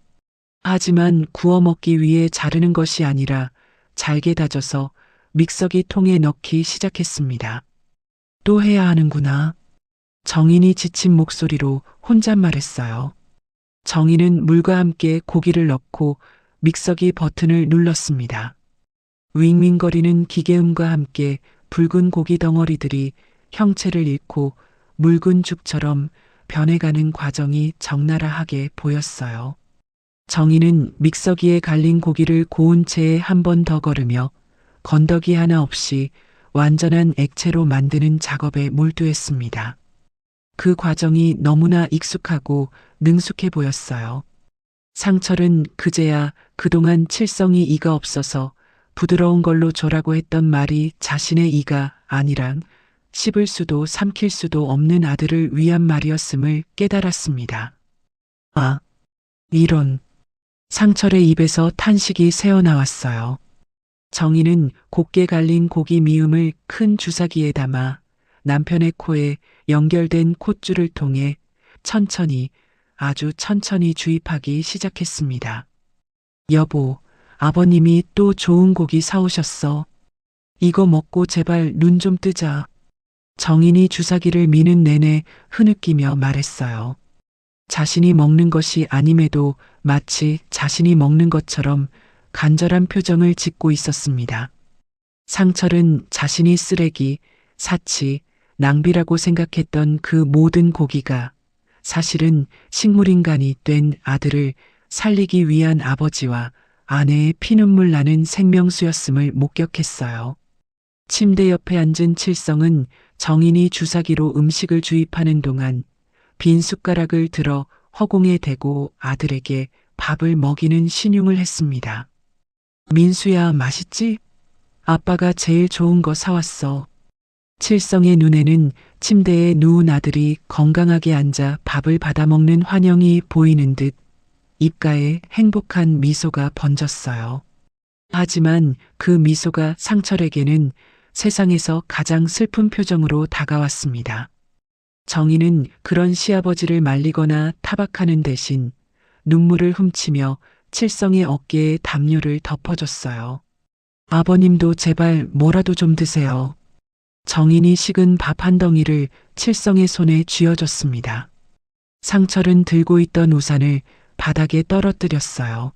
하지만 구워 먹기 위해 자르는 것이 아니라 잘게 다져서 믹서기 통에 넣기 시작했습니다. 또 해야 하는구나. 정인이 지친 목소리로 혼잣말했어요. 정인은 물과 함께 고기를 넣고 믹서기 버튼을 눌렀습니다. 윙윙거리는 기계음과 함께 붉은 고기 덩어리들이 형체를 잃고 묽은 죽처럼 변해가는 과정이 적나라하게 보였어요. 정인은 믹서기에 갈린 고기를 고운 채에 한 번 더 거르며 건더기 하나 없이 완전한 액체로 만드는 작업에 몰두했습니다. 그 과정이 너무나 익숙하고 능숙해 보였어요. 상철은 그제야 그동안 칠성이 이가 없어서 부드러운 걸로 줘라고 했던 말이 자신의 이가 아니란 씹을 수도 삼킬 수도 없는 아들을 위한 말이었음을 깨달았습니다. 아, 이런. 상철의 입에서 탄식이 새어나왔어요. 정희는 곱게 갈린 고기 미음을 큰 주사기에 담아 남편의 코에 연결된 콧줄을 통해 천천히, 아주 천천히 주입하기 시작했습니다. 여보, 아버님이 또 좋은 고기 사오셨어. 이거 먹고 제발 눈 좀 뜨자. 정인이 주사기를 미는 내내 흐느끼며 말했어요. 자신이 먹는 것이 아님에도 마치 자신이 먹는 것처럼 간절한 표정을 짓고 있었습니다. 상철은 자신이 쓰레기, 사치, 낭비라고 생각했던 그 모든 고기가 사실은 식물인간이 된 아들을 살리기 위한 아버지와 아내의 피눈물 나는 생명수였음을 목격했어요. 침대 옆에 앉은 칠성은 정인이 주사기로 음식을 주입하는 동안 빈 숟가락을 들어 허공에 대고 아들에게 밥을 먹이는 신용을 했습니다. 민수야, 맛있지? 아빠가 제일 좋은 거 사왔어. 칠성의 눈에는 침대에 누운 아들이 건강하게 앉아 밥을 받아먹는 환영이 보이는 듯 입가에 행복한 미소가 번졌어요. 하지만 그 미소가 상철에게는 세상에서 가장 슬픈 표정으로 다가왔습니다. 정희는 그런 시아버지를 말리거나 타박하는 대신 눈물을 훔치며 칠성의 어깨에 담요를 덮어줬어요. 아버님도 제발 뭐라도 좀 드세요. 정인이 식은 밥 한 덩이를 칠성의 손에 쥐어줬습니다. 상철은 들고 있던 우산을 바닥에 떨어뜨렸어요.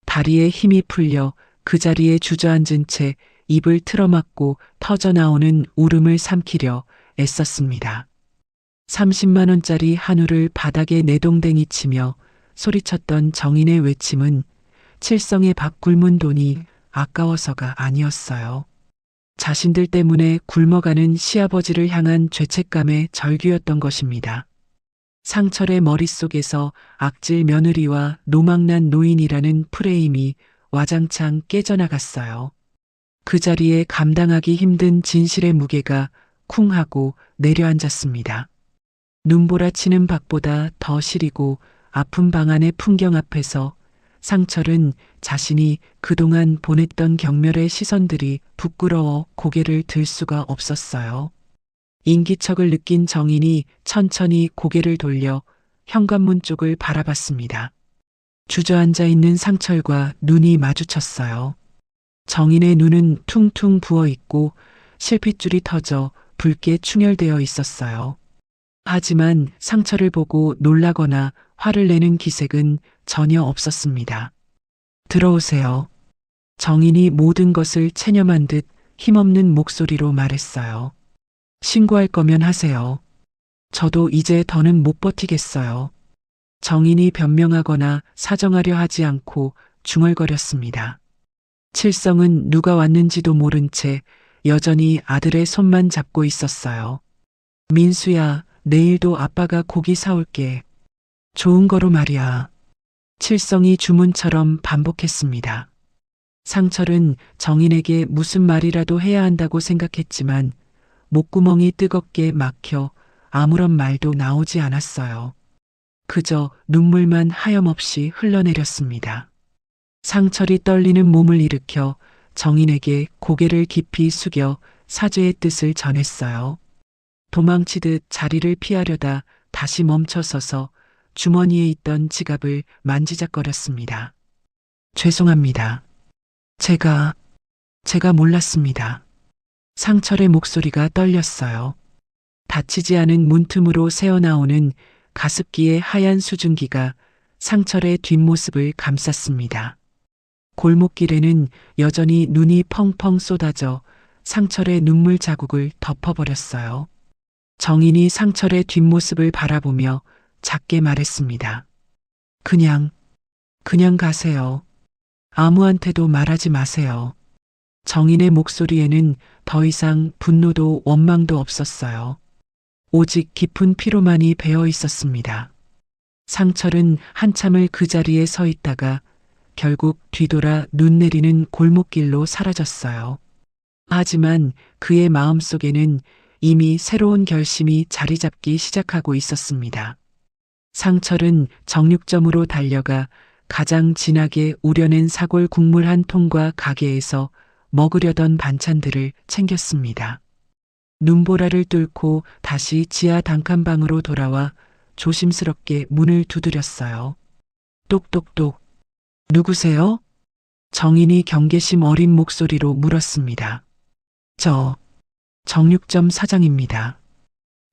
다리에 힘이 풀려 그 자리에 주저앉은 채 입을 틀어막고 터져나오는 울음을 삼키려 애썼습니다. 30만 원짜리 한우를 바닥에 내동댕이 치며 소리쳤던 정인의 외침은 칠성의 밥 굶은 돈이 아까워서가 아니었어요. 자신들 때문에 굶어가는 시아버지를 향한 죄책감의 절규였던 것입니다. 상철의 머릿속에서 악질 며느리와 노망난 노인이라는 프레임이 와장창 깨져나갔어요. 그 자리에 감당하기 힘든 진실의 무게가 쿵 하고 내려앉았습니다. 눈보라치는 밖보다 더 시리고 아픈 방 안의 풍경 앞에서 상철은 자신이 그동안 보냈던 경멸의 시선들이 부끄러워 고개를 들 수가 없었어요. 인기척을 느낀 정인이 천천히 고개를 돌려 현관문 쪽을 바라봤습니다. 주저앉아 있는 상철과 눈이 마주쳤어요. 정인의 눈은 퉁퉁 부어 있고 실핏줄이 터져 붉게 충혈되어 있었어요. 하지만 상철을 보고 놀라거나 화를 내는 기색은 전혀 없었습니다. 들어오세요. 정인이 모든 것을 체념한 듯 힘없는 목소리로 말했어요. 신고할 거면 하세요. 저도 이제 더는 못 버티겠어요. 정인이 변명하거나 사정하려 하지 않고 중얼거렸습니다. 칠성은 누가 왔는지도 모른 채 여전히 아들의 손만 잡고 있었어요. 민수야, 내일도 아빠가 고기 사올게. 좋은 거로 말이야. 칠성이 주문처럼 반복했습니다. 상철은 정인에게 무슨 말이라도 해야 한다고 생각했지만 목구멍이 뜨겁게 막혀 아무런 말도 나오지 않았어요. 그저 눈물만 하염없이 흘러내렸습니다. 상철이 떨리는 몸을 일으켜 정인에게 고개를 깊이 숙여 사죄의 뜻을 전했어요. 도망치듯 자리를 피하려다 다시 멈춰서서 주머니에 있던 지갑을 만지작거렸습니다. 죄송합니다. 제가 몰랐습니다. 상철의 목소리가 떨렸어요. 닫히지 않은 문틈으로 새어나오는 가습기의 하얀 수증기가 상철의 뒷모습을 감쌌습니다. 골목길에는 여전히 눈이 펑펑 쏟아져 상철의 눈물 자국을 덮어버렸어요. 정인이 상철의 뒷모습을 바라보며 작게 말했습니다. 그냥 가세요. 아무한테도 말하지 마세요. 정인의 목소리에는 더 이상 분노도 원망도 없었어요. 오직 깊은 피로만이 배어 있었습니다. 상철은 한참을 그 자리에 서 있다가 결국 뒤돌아 눈 내리는 골목길로 사라졌어요. 하지만 그의 마음속에는 이미 새로운 결심이 자리 잡기 시작하고 있었습니다. 상철은 정육점으로 달려가 가장 진하게 우려낸 사골 국물 한 통과 가게에서 먹으려던 반찬들을 챙겼습니다. 눈보라를 뚫고 다시 지하 단칸방으로 돌아와 조심스럽게 문을 두드렸어요. 똑똑똑. 누구세요? 정인이 경계심 어린 목소리로 물었습니다. 저 정육점 사장입니다.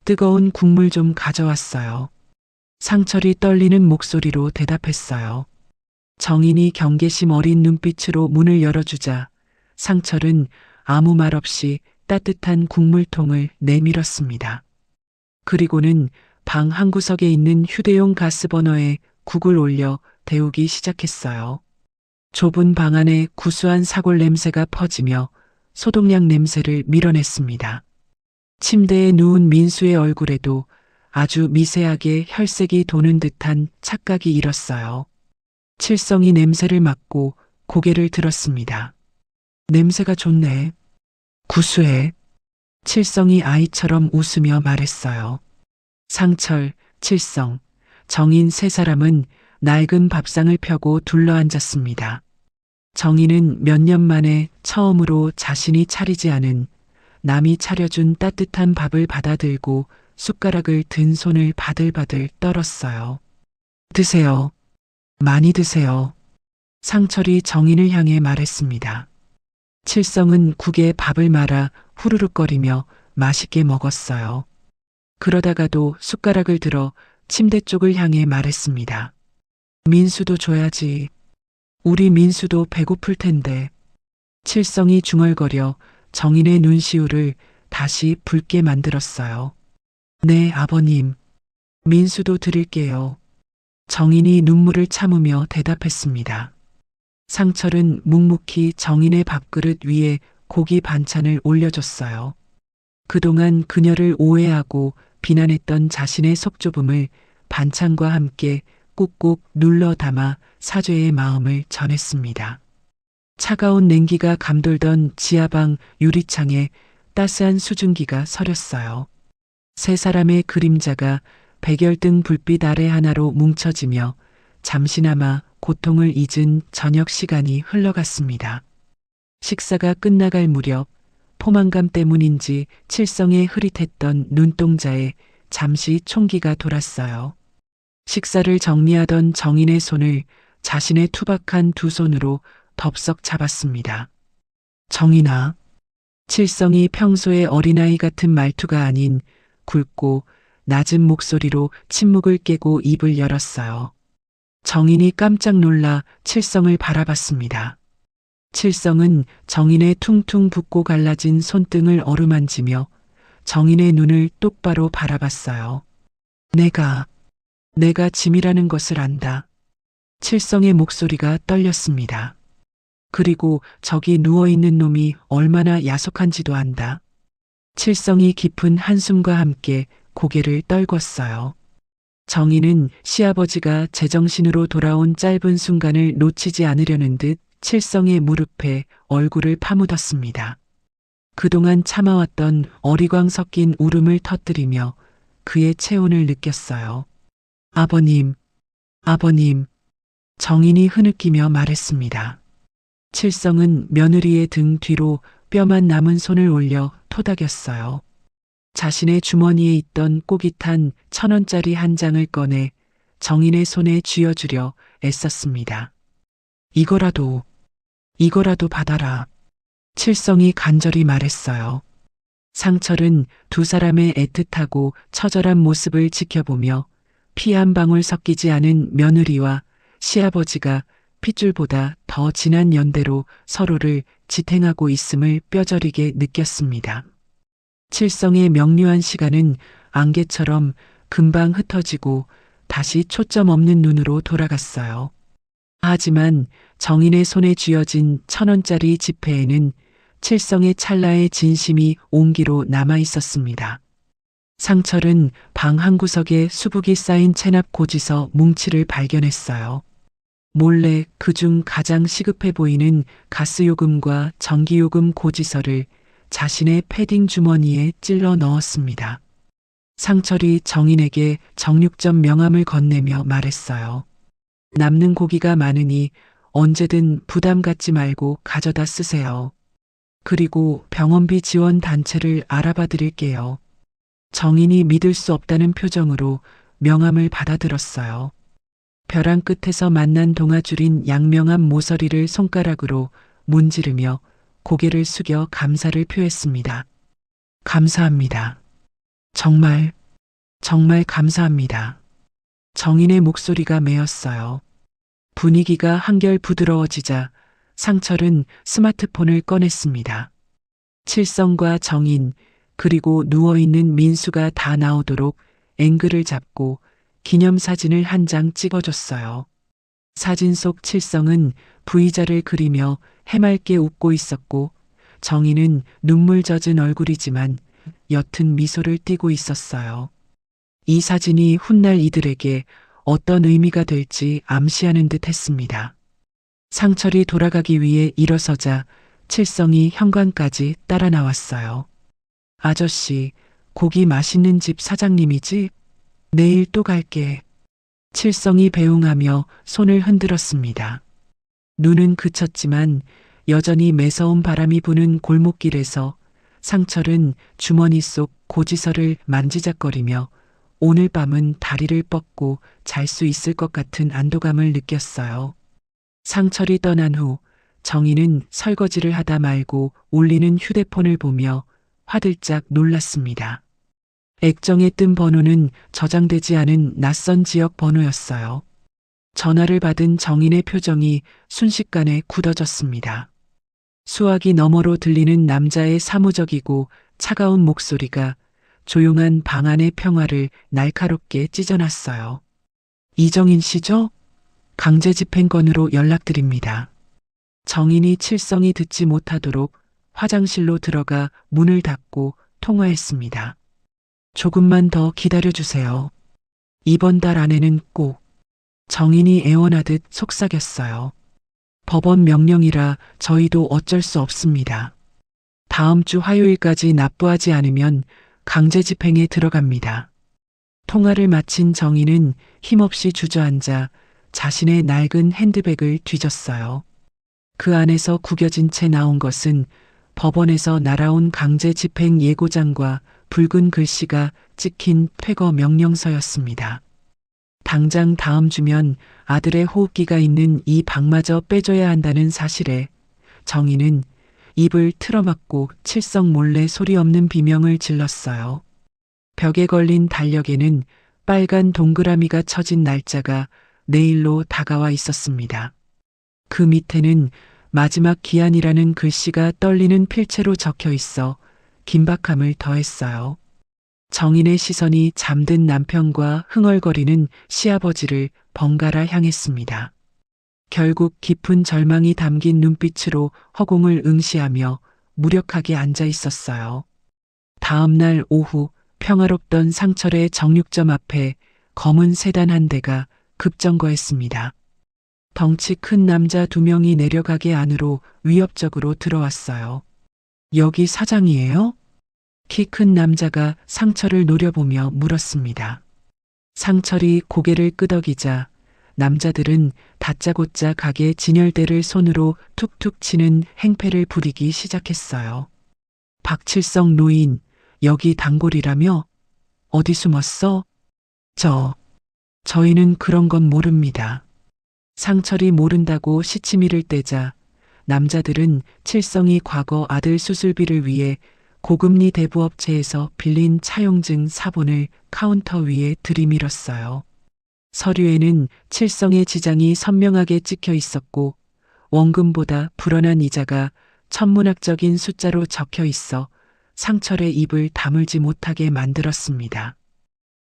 뜨거운 국물 좀 가져왔어요. 상철이 떨리는 목소리로 대답했어요. 정인이 경계심 어린 눈빛으로 문을 열어주자 상철은 아무 말 없이 따뜻한 국물통을 내밀었습니다. 그리고는 방 한구석에 있는 휴대용 가스버너에 국을 올려 데우기 시작했어요. 좁은 방 안에 구수한 사골 냄새가 퍼지며 소독약 냄새를 밀어냈습니다. 침대에 누운 민수의 얼굴에도 아주 미세하게 혈색이 도는 듯한 착각이 일었어요. 칠성이 냄새를 맡고 고개를 들었습니다. 냄새가 좋네. 구수해. 칠성이 아이처럼 웃으며 말했어요. 상철, 칠성, 정인 세 사람은 낡은 밥상을 펴고 둘러앉았습니다. 정인은 몇 년 만에 처음으로 자신이 차리지 않은 남이 차려준 따뜻한 밥을 받아들고 숟가락을 든 손을 바들바들 떨었어요. 드세요. 많이 드세요. 상철이 정인을 향해 말했습니다. 칠성은 국에 밥을 말아 후루룩거리며 맛있게 먹었어요. 그러다가도 숟가락을 들어 침대 쪽을 향해 말했습니다. 민수도 줘야지. 우리 민수도 배고플 텐데. 칠성이 중얼거려 정인의 눈시울을 다시 붉게 만들었어요. 네, 아버님. 민수도 드릴게요. 정인이 눈물을 참으며 대답했습니다. 상철은 묵묵히 정인의 밥그릇 위에 고기 반찬을 올려줬어요. 그동안 그녀를 오해하고 비난했던 자신의 속좁음을 반찬과 함께 꾹꾹 눌러 담아 사죄의 마음을 전했습니다. 차가운 냉기가 감돌던 지하방 유리창에 따스한 수증기가 서렸어요. 세 사람의 그림자가 백열등 불빛 아래 하나로 뭉쳐지며 잠시나마 고통을 잊은 저녁 시간이 흘러갔습니다. 식사가 끝나갈 무렵 포만감 때문인지 칠성의 흐릿했던 눈동자에 잠시 총기가 돌았어요. 식사를 정리하던 정인의 손을 자신의 투박한 두 손으로 덥석 잡았습니다. 정인아. 칠성이 평소의 어린아이 같은 말투가 아닌 굵고 낮은 목소리로 침묵을 깨고 입을 열었어요. 정인이 깜짝 놀라 칠성을 바라봤습니다. 칠성은 정인의 퉁퉁 붓고 갈라진 손등을 어루만지며 정인의 눈을 똑바로 바라봤어요. 내가 짐이라는 것을 안다. 칠성의 목소리가 떨렸습니다. 그리고 저기 누워있는 놈이 얼마나 야속한지도 안다. 칠성이 깊은 한숨과 함께 고개를 떨궜어요. 정인은 시아버지가 제정신으로 돌아온 짧은 순간을 놓치지 않으려는 듯 칠성의 무릎에 얼굴을 파묻었습니다. 그동안 참아왔던 어리광 섞인 울음을 터뜨리며 그의 체온을 느꼈어요. 아버님. 정인이 흐느끼며 말했습니다. 칠성은 며느리의 등 뒤로 뼈만 남은 손을 올려 토닥였어요. 자신의 주머니에 있던 꼬깃한 1,000원짜리 한 장을 꺼내 정인의 손에 쥐어주려 애썼습니다. 이거라도 받아라. 칠성이 간절히 말했어요. 상철은 두 사람의 애틋하고 처절한 모습을 지켜보며 피 한 방울 섞이지 않은 며느리와 시아버지가 핏줄보다 더 진한 연대로 서로를 지탱하고 있음을 뼈저리게 느꼈습니다. 칠성의 명료한 시간은 안개처럼 금방 흩어지고 다시 초점 없는 눈으로 돌아갔어요. 하지만 정인의 손에 쥐어진 1,000원짜리 지폐에는 칠성의 찰나의 진심이 온기로 남아 있었습니다. 상철은 방 한구석에 수북이 쌓인 체납 고지서 뭉치를 발견했어요. 몰래 그중 가장 시급해 보이는 가스요금과 전기요금 고지서를 자신의 패딩 주머니에 찔러 넣었습니다. 상철이 정인에게 정육점 명함을 건네며 말했어요. 남는 고기가 많으니 언제든 부담 갖지 말고 가져다 쓰세요. 그리고 병원비 지원 단체를 알아봐 드릴게요. 정인이 믿을 수 없다는 표정으로 명함을 받아들었어요. 벼랑 끝에서 만난 동아줄인 양명암 모서리를 손가락으로 문지르며 고개를 숙여 감사를 표했습니다. 감사합니다. 정말 감사합니다. 정인의 목소리가 메었어요. 분위기가 한결 부드러워지자 상철은 스마트폰을 꺼냈습니다. 칠성과 정인 그리고 누워있는 민수가 다 나오도록 앵글을 잡고 기념사진을 한 장 찍어줬어요. 사진 속 칠성은 V자를 그리며 해맑게 웃고 있었고 정인은 눈물 젖은 얼굴이지만 옅은 미소를 띠고 있었어요. 이 사진이 훗날 이들에게 어떤 의미가 될지 암시하는 듯 했습니다. 상철이 돌아가기 위해 일어서자 칠성이 현관까지 따라 나왔어요. 아저씨, 고기 맛있는 집 사장님이지? 내일 또 갈게. 칠성이 배웅하며 손을 흔들었습니다. 눈은 그쳤지만 여전히 매서운 바람이 부는 골목길에서 상철은 주머니 속 고지서를 만지작거리며 오늘 밤은 다리를 뻗고 잘 수 있을 것 같은 안도감을 느꼈어요. 상철이 떠난 후 정희는 설거지를 하다 말고 울리는 휴대폰을 보며 화들짝 놀랐습니다. 액정에 뜬 번호는 저장되지 않은 낯선 지역 번호였어요. 전화를 받은 정인의 표정이 순식간에 굳어졌습니다. 수화기 너머로 들리는 남자의 사무적이고 차가운 목소리가 조용한 방 안의 평화를 날카롭게 찢어놨어요. 이정인 씨죠? 강제집행건으로 연락드립니다. 정인이 칠성이 듣지 못하도록 화장실로 들어가 문을 닫고 통화했습니다. 조금만 더 기다려주세요. 이번 달 안에는 꼭. 정인이 애원하듯 속삭였어요. 법원 명령이라 저희도 어쩔 수 없습니다. 다음 주 화요일까지 납부하지 않으면 강제집행에 들어갑니다. 통화를 마친 정인은 힘없이 주저앉아 자신의 낡은 핸드백을 뒤졌어요. 그 안에서 구겨진 채 나온 것은 법원에서 날아온 강제집행 예고장과 붉은 글씨가 찍힌 퇴거 명령서였습니다. 당장 다음 주면 아들의 호흡기가 있는 이 방마저 빼줘야 한다는 사실에 정희는 입을 틀어막고 칠성 몰래 소리 없는 비명을 질렀어요. 벽에 걸린 달력에는 빨간 동그라미가 쳐진 날짜가 내일로 다가와 있었습니다. 그 밑에는 마지막 기한이라는 글씨가 떨리는 필체로 적혀 있어 긴박함을 더했어요. 정인의 시선이 잠든 남편과 흥얼거리는 시아버지를 번갈아 향했습니다. 결국 깊은 절망이 담긴 눈빛으로 허공을 응시하며 무력하게 앉아 있었어요. 다음 날 오후 평화롭던 상철의 정육점 앞에 검은 세단 한 대가 급정거했습니다. 덩치 큰 남자 2명이 내려가게 안으로 위협적으로 들어왔어요. 여기 사장이에요? 키 큰 남자가 상철을 노려보며 물었습니다. 상철이 고개를 끄덕이자 남자들은 다짜고짜 가게 진열대를 손으로 툭툭 치는 행패를 부리기 시작했어요. 박칠성 노인, 여기 단골이라며? 어디 숨었어? 저희는 그런 건 모릅니다. 상철이 모른다고 시치미를 떼자 남자들은 칠성이 과거 아들 수술비를 위해 고금리 대부업체에서 빌린 차용증 사본을 카운터 위에 들이밀었어요. 서류에는 칠성의 지장이 선명하게 찍혀 있었고 원금보다 불어난 이자가 천문학적인 숫자로 적혀 있어 상철의 입을 다물지 못하게 만들었습니다.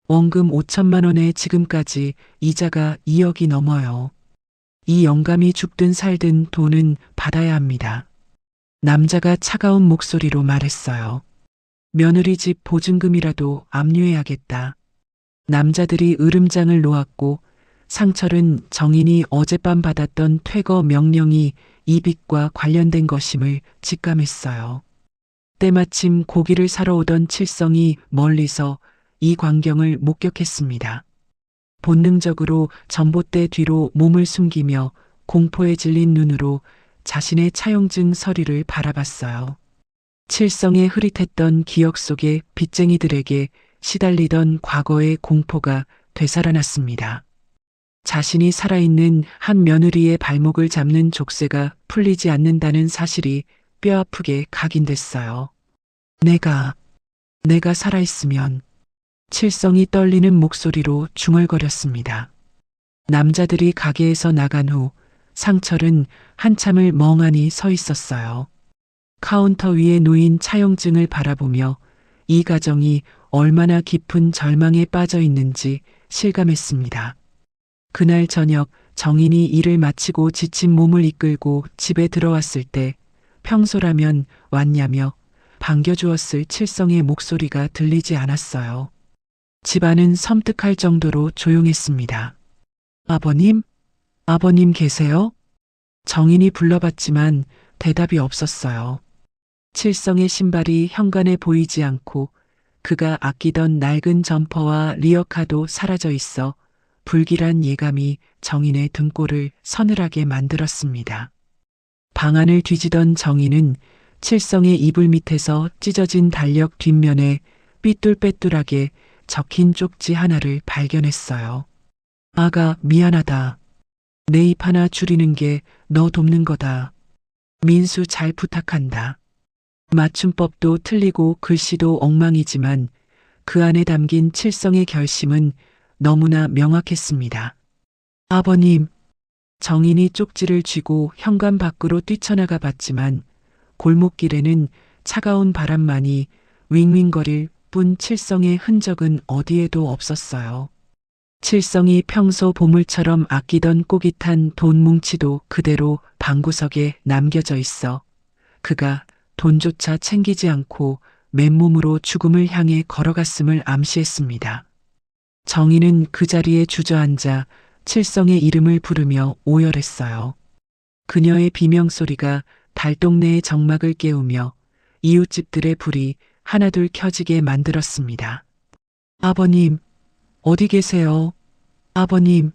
원금 5천만 원에 지금까지 이자가 2억이 넘어요. 이 영감이 죽든 살든 돈은 받아야 합니다. 남자가 차가운 목소리로 말했어요. 며느리 집 보증금이라도 압류해야겠다. 남자들이 으름장을 놓았고 상철은 정인이 어젯밤 받았던 퇴거 명령이 이 빚과 관련된 것임을 직감했어요. 때마침 고기를 사러 오던 칠성이 멀리서 이 광경을 목격했습니다. 본능적으로 전봇대 뒤로 몸을 숨기며 공포에 질린 눈으로 자신의 차용증 서류를 바라봤어요. 칠성의 흐릿했던 기억 속에 빚쟁이들에게 시달리던 과거의 공포가 되살아났습니다. 자신이 살아있는 한 며느리의 발목을 잡는 족쇄가 풀리지 않는다는 사실이 뼈아프게 각인됐어요. 내가 살아있으면. 칠성이 떨리는 목소리로 중얼거렸습니다. 남자들이 가게에서 나간 후 상철은 한참을 멍하니 서 있었어요. 카운터 위에 놓인 차용증을 바라보며 이 가정이 얼마나 깊은 절망에 빠져 있는지 실감했습니다. 그날 저녁 정인이 일을 마치고 지친 몸을 이끌고 집에 들어왔을 때 평소라면 왔냐며 반겨주었을 칠성의 목소리가 들리지 않았어요. 집안은 섬뜩할 정도로 조용했습니다. 아버님 계세요? 정인이 불러봤지만 대답이 없었어요. 칠성의 신발이 현관에 보이지 않고 그가 아끼던 낡은 점퍼와 리어카도 사라져 있어 불길한 예감이 정인의 등골을 서늘하게 만들었습니다. 방안을 뒤지던 정인은 칠성의 이불 밑에서 찢어진 달력 뒷면에 삐뚤빼뚤하게 적힌 쪽지 하나를 발견했어요. 아가, 미안하다. 내 입 하나 줄이는 게 너 돕는 거다. 민수 잘 부탁한다. 맞춤법도 틀리고 글씨도 엉망이지만 그 안에 담긴 칠성의 결심은 너무나 명확했습니다. 아버님, 정인이 쪽지를 쥐고 현관 밖으로 뛰쳐나가 봤지만 골목길에는 차가운 바람만이 윙윙거릴 뿐 칠성의 흔적은 어디에도 없었어요. 칠성이 평소 보물처럼 아끼던 꼬깃한 돈 뭉치도 그대로 방구석에 남겨져 있어 그가 돈조차 챙기지 않고 맨몸으로 죽음을 향해 걸어갔음을 암시했습니다. 정희는 그 자리에 주저앉아 칠성의 이름을 부르며 오열했어요. 그녀의 비명소리가 달동네의 정막을 깨우며 이웃집들의 불이 하나둘 켜지게 만들었습니다. 아버님, 어디 계세요? 아버님.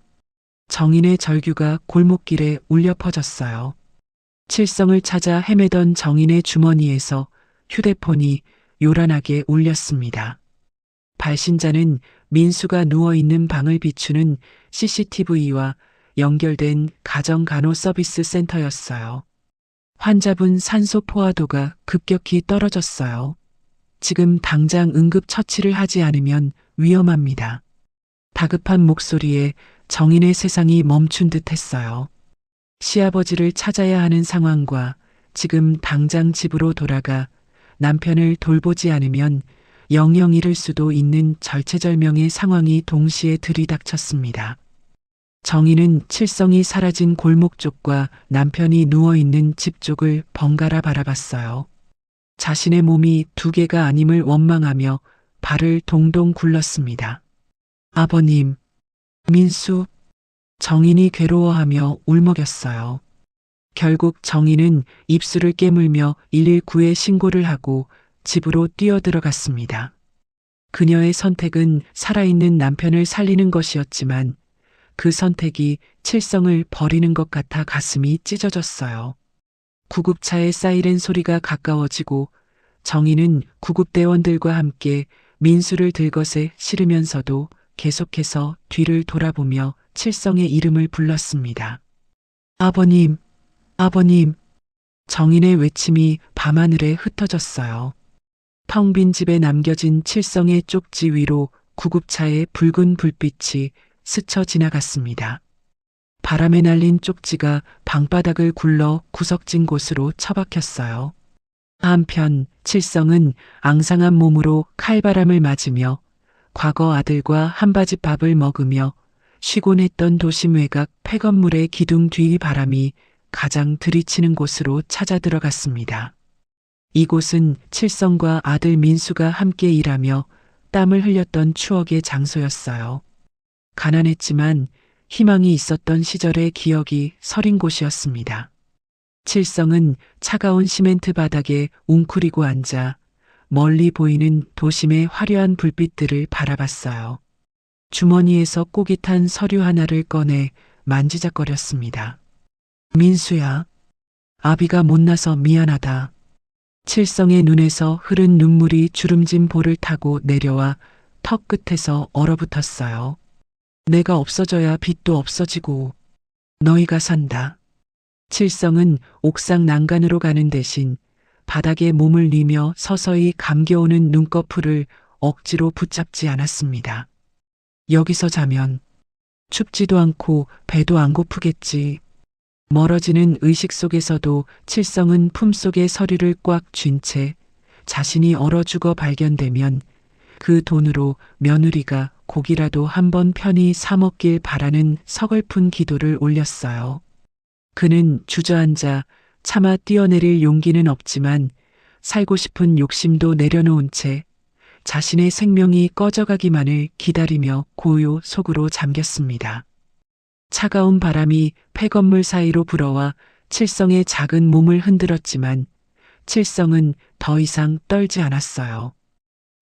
정인의 절규가 골목길에 울려 퍼졌어요. 칠성을 찾아 헤매던 정인의 주머니에서 휴대폰이 요란하게 울렸습니다. 발신자는 민수가 누워있는 방을 비추는 CCTV와 연결된 가정간호서비스 센터였어요. 환자분 산소 포화도가 급격히 떨어졌어요. 지금 당장 응급처치를 하지 않으면 위험합니다. 다급한 목소리에 정인의 세상이 멈춘 듯 했어요. 시아버지를 찾아야 하는 상황과 지금 당장 집으로 돌아가 남편을 돌보지 않으면 영영 잃을 수도 있는 절체절명의 상황이 동시에 들이닥쳤습니다. 정희는 칠성이 사라진 골목 쪽과 남편이 누워있는 집 쪽을 번갈아 바라봤어요. 자신의 몸이 두 개가 아님을 원망하며 발을 동동 굴렀습니다. 아버님, 민수. 정인이 괴로워하며 울먹였어요. 결국 정인은 입술을 깨물며 119에 신고를 하고 집으로 뛰어들어갔습니다. 그녀의 선택은 살아있는 남편을 살리는 것이었지만 그 선택이 칠성을 버리는 것 같아 가슴이 찢어졌어요. 구급차의 사이렌 소리가 가까워지고 정희는 구급대원들과 함께 민수를 들것에 실으면서도 계속해서 뒤를 돌아보며 칠성의 이름을 불렀습니다. 아버님, 아버님. 정인의 외침이 밤하늘에 흩어졌어요. 텅 빈 집에 남겨진 칠성의 쪽지 위로 구급차의 붉은 불빛이 스쳐 지나갔습니다. 바람에 날린 쪽지가 방바닥을 굴러 구석진 곳으로 처박혔어요. 한편 칠성은 앙상한 몸으로 칼바람을 맞으며 과거 아들과 한바집 밥을 먹으며 쉬곤 했던 도심 외곽 폐건물의 기둥 뒤 바람이 가장 들이치는 곳으로 찾아 들어갔습니다. 이곳은 칠성과 아들 민수가 함께 일하며 땀을 흘렸던 추억의 장소였어요. 가난했지만 희망이 있었던 시절의 기억이 서린 곳이었습니다. 칠성은 차가운 시멘트 바닥에 웅크리고 앉아 멀리 보이는 도심의 화려한 불빛들을 바라봤어요. 주머니에서 꼬깃한 서류 하나를 꺼내 만지작거렸습니다. 민수야, 아비가 못나서 미안하다. 칠성의 눈에서 흐른 눈물이 주름진 볼을 타고 내려와 턱 끝에서 얼어붙었어요. 내가 없어져야 빚도 없어지고 너희가 산다. 칠성은 옥상 난간으로 가는 대신 바닥에 몸을 뉘며 서서히 감겨오는 눈꺼풀을 억지로 붙잡지 않았습니다. 여기서 자면 춥지도 않고 배도 안 고프겠지. 멀어지는 의식 속에서도 칠성은 품속의 서류를 꽉 쥔 채 자신이 얼어 죽어 발견되면 그 돈으로 며느리가 고기라도 한번 편히 사 먹길 바라는 서글픈 기도를 올렸어요. 그는 주저앉아 차마 뛰어내릴 용기는 없지만 살고 싶은 욕심도 내려놓은 채 자신의 생명이 꺼져가기만을 기다리며 고요 속으로 잠겼습니다. 차가운 바람이 폐건물 사이로 불어와 칠성의 작은 몸을 흔들었지만 칠성은 더 이상 떨지 않았어요.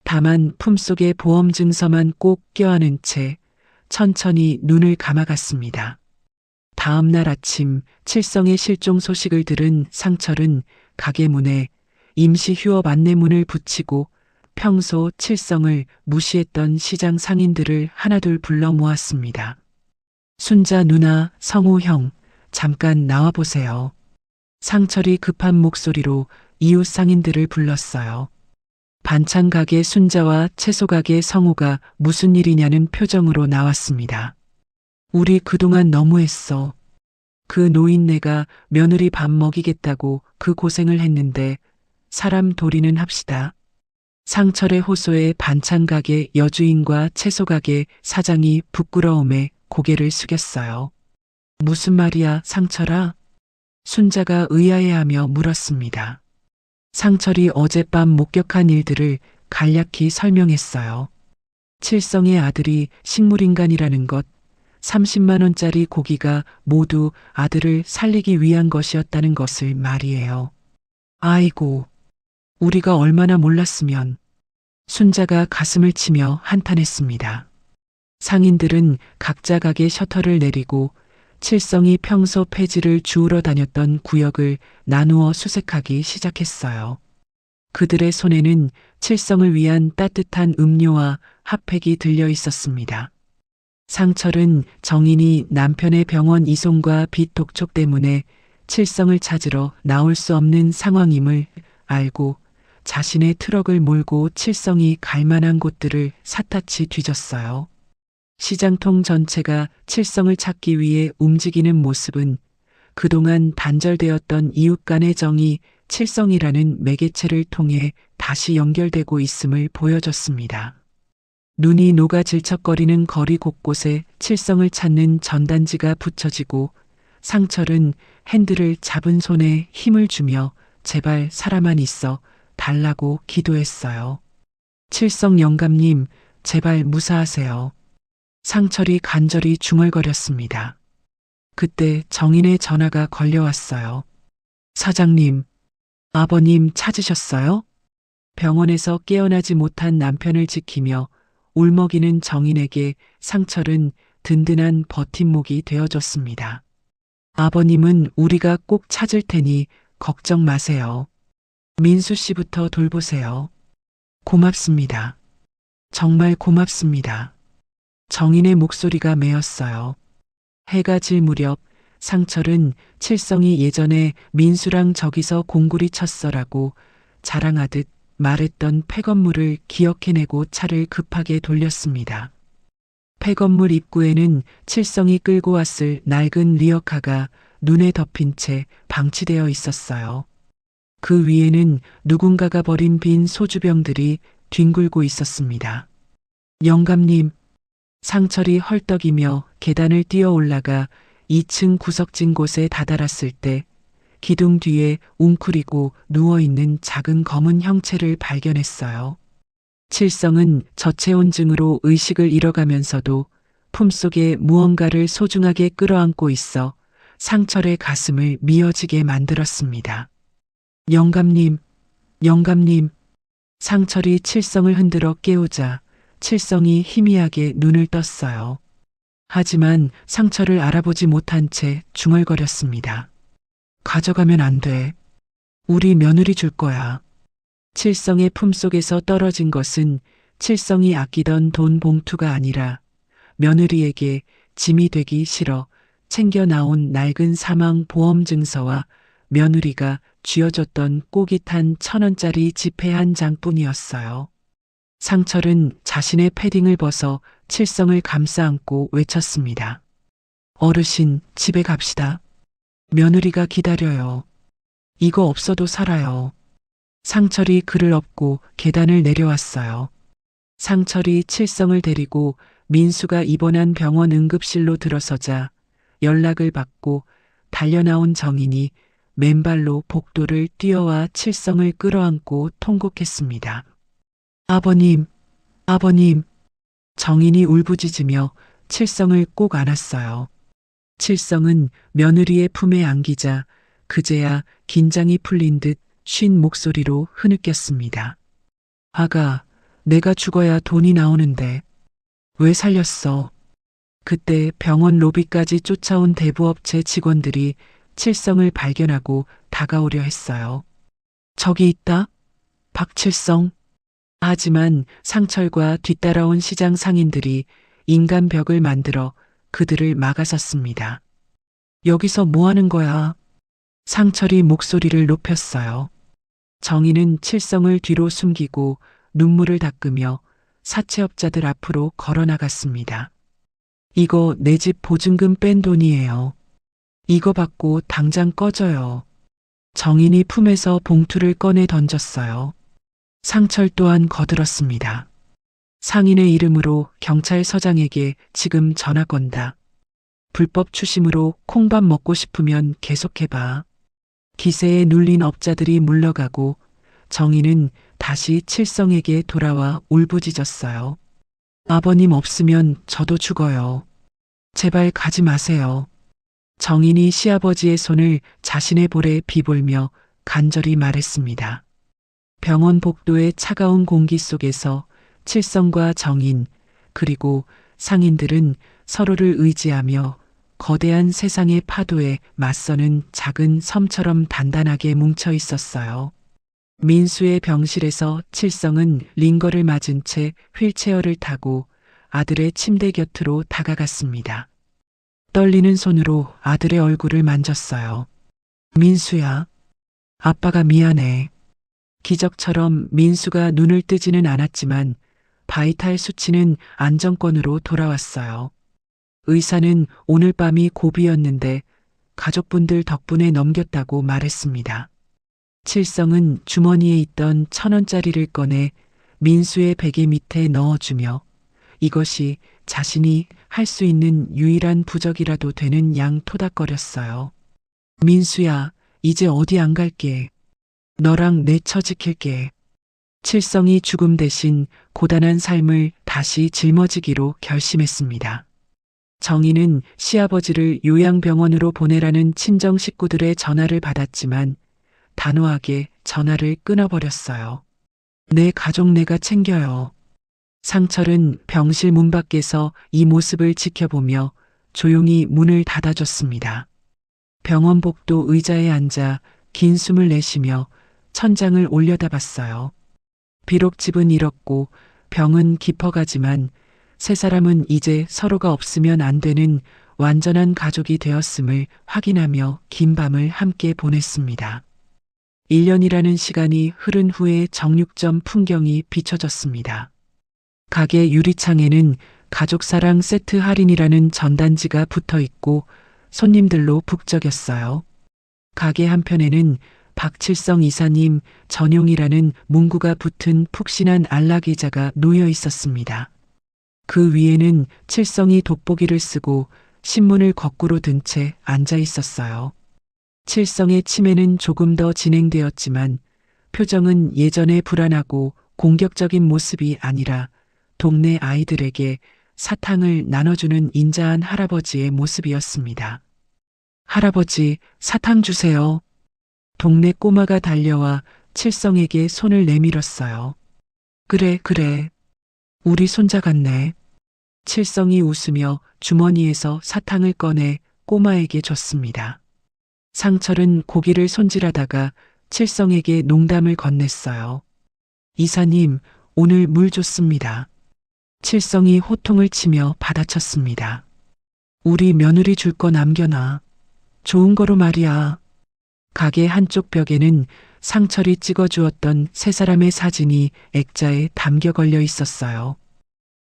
다만 품속의 보험 증서만 꼭 껴안은 채 천천히 눈을 감아갔습니다. 다음 날 아침 칠성의 실종 소식을 들은 상철은 가게 문에 임시 휴업 안내문을 붙이고 평소 칠성을 무시했던 시장 상인들을 하나둘 불러 모았습니다. 순자 누나, 성우 형, 잠깐 나와보세요. 상철이 급한 목소리로 이웃 상인들을 불렀어요. 반찬 가게 순자와 채소 가게 성우가 무슨 일이냐는 표정으로 나왔습니다. 우리 그동안 너무했어. 그 노인네가 며느리 밥 먹이겠다고 그 고생을 했는데 사람 도리는 합시다. 상철의 호소에 반찬 가게 여주인과 채소 가게 사장이 부끄러움에 고개를 숙였어요. 무슨 말이야, 상철아? 순자가 의아해하며 물었습니다. 상철이 어젯밤 목격한 일들을 간략히 설명했어요. 칠성의 아들이 식물인간이라는 것, 30만 원짜리 고기가 모두 아들을 살리기 위한 것이었다는 것을 말이에요. 아이고, 우리가 얼마나 몰랐으면. 순자가 가슴을 치며 한탄했습니다. 상인들은 각자 가게 셔터를 내리고 칠성이 평소 폐지를 주우러 다녔던 구역을 나누어 수색하기 시작했어요. 그들의 손에는 칠성을 위한 따뜻한 음료와 핫팩이 들려 있었습니다. 상철은 정인이 남편의 병원 이송과 빚 독촉 때문에 칠성을 찾으러 나올 수 없는 상황임을 알고 자신의 트럭을 몰고 칠성이 갈 만한 곳들을 샅샅이 뒤졌어요. 시장통 전체가 칠성을 찾기 위해 움직이는 모습은 그동안 단절되었던 이웃 간의 정이 칠성이라는 매개체를 통해 다시 연결되고 있음을 보여줬습니다. 눈이 녹아 질척거리는 거리 곳곳에 칠성을 찾는 전단지가 붙여지고 상철은 핸들을 잡은 손에 힘을 주며 제발 살아만 있어 달라고 기도했어요. 칠성 영감님, 제발 무사하세요. 상철이 간절히 중얼거렸습니다. 그때 정인의 전화가 걸려왔어요. 사장님, 아버님 찾으셨어요? 병원에서 깨어나지 못한 남편을 지키며 울먹이는 정인에게 상철은 든든한 버팀목이 되어줬습니다. 아버님은 우리가 꼭 찾을 테니 걱정 마세요. 민수 씨부터 돌보세요. 고맙습니다. 정말 고맙습니다. 정인의 목소리가 메었어요. 해가 질 무렵 상철은 칠성이 예전에 민수랑 저기서 공구리 쳤어라고 자랑하듯 말했던 폐건물을 기억해내고 차를 급하게 돌렸습니다. 폐건물 입구에는 칠성이 끌고 왔을 낡은 리어카가 눈에 덮인 채 방치되어 있었어요. 그 위에는 누군가가 버린 빈 소주병들이 뒹굴고 있었습니다. 영감님, 상철이 헐떡이며 계단을 뛰어 올라가 2층 구석진 곳에 다다랐을 때 기둥 뒤에 웅크리고 누워있는 작은 검은 형체를 발견했어요. 칠성은 저체온증으로 의식을 잃어가면서도 품속에 무언가를 소중하게 끌어안고 있어 상철의 가슴을 미어지게 만들었습니다. 영감님, 영감님. 상철이 칠성을 흔들어 깨우자 칠성이 희미하게 눈을 떴어요. 하지만 상처를 알아보지 못한 채 중얼거렸습니다. 가져가면 안 돼. 우리 며느리 줄 거야. 칠성의 품속에서 떨어진 것은 칠성이 아끼던 돈 봉투가 아니라 며느리에게 짐이 되기 싫어 챙겨 나온 낡은 사망 보험 증서와 며느리가 쥐어줬던 꼬깃 한 1,000원짜리 지폐 한 장뿐이었어요. 상철은 자신의 패딩을 벗어 칠성을 감싸 안고 외쳤습니다. 어르신, 집에 갑시다. 며느리가 기다려요. 이거 없어도 살아요. 상철이 그를 업고 계단을 내려왔어요. 상철이 칠성을 데리고 민수가 입원한 병원 응급실로 들어서자 연락을 받고 달려나온 정인이 맨발로 복도를 뛰어와 칠성을 끌어안고 통곡했습니다. 아버님, 아버님. 정인이 울부짖으며 칠성을 꼭 안았어요. 칠성은 며느리의 품에 안기자 그제야 긴장이 풀린 듯 쉰 목소리로 흐느꼈습니다. 아가, 내가 죽어야 돈이 나오는데 왜 살렸어? 그때 병원 로비까지 쫓아온 대부업체 직원들이 칠성을 발견하고 다가오려 했어요. 저기 있다. 박칠성. 하지만 상철과 뒤따라온 시장 상인들이 인간벽을 만들어 그들을 막아섰습니다. 여기서 뭐 하는 거야? 상철이 목소리를 높였어요. 정희는 칠성을 뒤로 숨기고 눈물을 닦으며 사채업자들 앞으로 걸어 나갔습니다. 이거 내 집 보증금 뺀 돈이에요. 이거 받고 당장 꺼져요. 정인이 품에서 봉투를 꺼내 던졌어요. 상철 또한 거들었습니다. 상인의 이름으로 경찰서장에게 지금 전화 건다. 불법 추심으로 콩밥 먹고 싶으면 계속해봐. 기세에 눌린 업자들이 물러가고 정희는 다시 칠성에게 돌아와 울부짖었어요. 아버님 없으면 저도 죽어요. 제발 가지 마세요. 정인이 시아버지의 손을 자신의 볼에 비볼며 간절히 말했습니다. 병원 복도의 차가운 공기 속에서 칠성과 정인 그리고 상인들은 서로를 의지하며 거대한 세상의 파도에 맞서는 작은 섬처럼 단단하게 뭉쳐 있었어요. 민수의 병실에서 칠성은 링거를 맞은 채 휠체어를 타고 아들의 침대 곁으로 다가갔습니다. 떨리는 손으로 아들의 얼굴을 만졌어요. 민수야, 아빠가 미안해. 기적처럼 민수가 눈을 뜨지는 않았지만 바이탈 수치는 안정권으로 돌아왔어요. 의사는 오늘 밤이 고비였는데 가족분들 덕분에 넘겼다고 말했습니다. 칠성은 주머니에 있던 1,000원짜리를 꺼내 민수의 베개 밑에 넣어주며 이것이 자신이 할 수 있는 유일한 부적이라도 되는 양 토닥거렸어요. 민수야, 이제 어디 안 갈게. 너랑 내 처 지킬게. 칠성이 죽음 대신 고단한 삶을 다시 짊어지기로 결심했습니다. 정희는 시아버지를 요양병원으로 보내라는 친정 식구들의 전화를 받았지만 단호하게 전화를 끊어버렸어요. 내 가족 내가 챙겨요. 상철은 병실 문 밖에서 이 모습을 지켜보며 조용히 문을 닫아줬습니다. 병원 복도 의자에 앉아 긴 숨을 내쉬며 천장을 올려다봤어요. 비록 집은 잃었고 병은 깊어가지만 세 사람은 이제 서로가 없으면 안 되는 완전한 가족이 되었음을 확인하며 긴 밤을 함께 보냈습니다. 1년이라는 시간이 흐른 후에 정육점 풍경이 비춰졌습니다. 가게 유리창에는 가족사랑 세트 할인이라는 전단지가 붙어 있고 손님들로 북적였어요. 가게 한편에는 박칠성 이사님 전용이라는 문구가 붙은 푹신한 안락의자가 놓여 있었습니다. 그 위에는 칠성이 돋보기를 쓰고 신문을 거꾸로 든 채 앉아 있었어요. 칠성의 치매는 조금 더 진행되었지만 표정은 예전에 불안하고 공격적인 모습이 아니라 동네 아이들에게 사탕을 나눠주는 인자한 할아버지의 모습이었습니다. 할아버지, 사탕 주세요. 동네 꼬마가 달려와 칠성에게 손을 내밀었어요. 그래, 그래. 우리 손자 같네. 칠성이 웃으며 주머니에서 사탕을 꺼내 꼬마에게 줬습니다. 상철은 고기를 손질하다가 칠성에게 농담을 건넸어요. 이사님, 오늘 물 줬습니다. 칠성이 호통을 치며 받아쳤습니다. 우리 며느리 줄 거 남겨놔. 좋은 거로 말이야. 가게 한쪽 벽에는 상철이 찍어주었던 세 사람의 사진이 액자에 담겨 걸려 있었어요.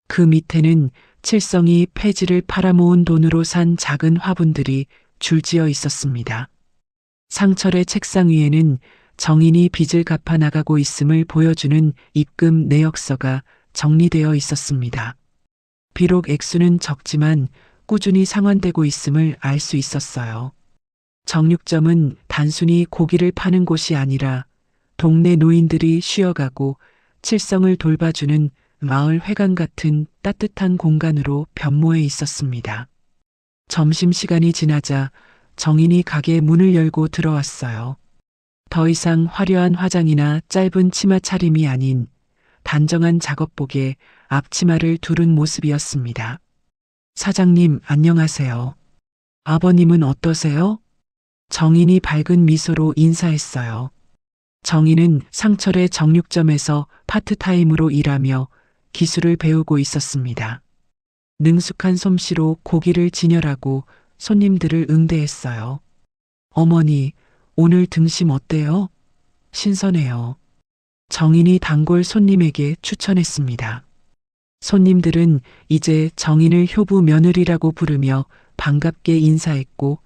그 밑에는 칠성이 폐지를 팔아모은 돈으로 산 작은 화분들이 줄지어 있었습니다. 상철의 책상 위에는 정인이 빚을 갚아 나가고 있음을 보여주는 입금 내역서가 정리되어 있었습니다. 비록 액수는 적지만 꾸준히 상환되고 있음을 알 수 있었어요. 정육점은 단순히 고기를 파는 곳이 아니라 동네 노인들이 쉬어가고 칠성을 돌봐주는 마을 회관 같은 따뜻한 공간으로 변모해 있었습니다. 점심시간이 지나자 정인이 가게 문을 열고 들어왔어요. 더 이상 화려한 화장이나 짧은 치마 차림이 아닌 단정한 작업복에 앞치마를 두른 모습이었습니다. 사장님, 안녕하세요. 아버님은 어떠세요? 정인이 밝은 미소로 인사했어요. 정희는 상철의 정육점에서 파트타임으로 일하며 기술을 배우고 있었습니다. 능숙한 솜씨로 고기를 진열하고 손님들을 응대했어요. 어머니, 오늘 등심 어때요? 신선해요. 정인이 단골 손님에게 추천했습니다. 손님들은 이제 정인을 효부 며느리라고 부르며 반갑게 인사했고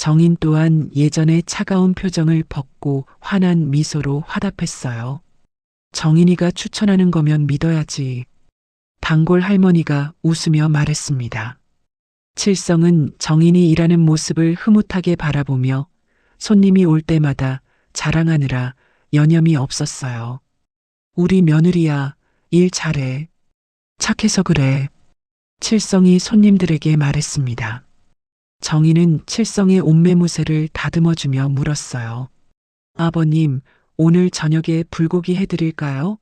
정인 또한 예전의 차가운 표정을 벗고 환한 미소로 화답했어요. 정인이가 추천하는 거면 믿어야지. 단골 할머니가 웃으며 말했습니다. 칠성은 정인이 일하는 모습을 흐뭇하게 바라보며 손님이 올 때마다 자랑하느라 여념이 없었어요. 우리 며느리야, 일 잘해. 착해서 그래. 칠성이 손님들에게 말했습니다. 정희는 칠성의 옷매무새를 다듬어주며 물었어요. 아버님, 오늘 저녁에 불고기 해드릴까요?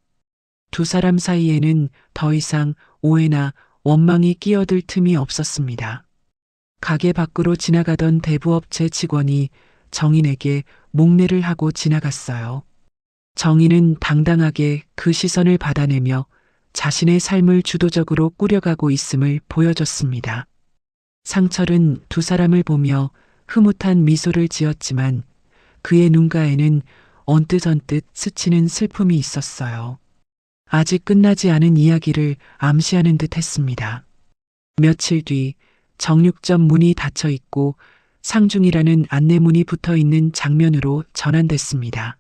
두 사람 사이에는 더 이상 오해나 원망이 끼어들 틈이 없었습니다. 가게 밖으로 지나가던 대부업체 직원이 정인에게 목례를 하고 지나갔어요. 정인은 당당하게 그 시선을 받아내며 자신의 삶을 주도적으로 꾸려가고 있음을 보여줬습니다. 상철은 두 사람을 보며 흐뭇한 미소를 지었지만 그의 눈가에는 언뜻언뜻 스치는 슬픔이 있었어요. 아직 끝나지 않은 이야기를 암시하는 듯 했습니다. 며칠 뒤 정육점 문이 닫혀 있고 상중이라는 안내문이 붙어 있는 장면으로 전환됐습니다.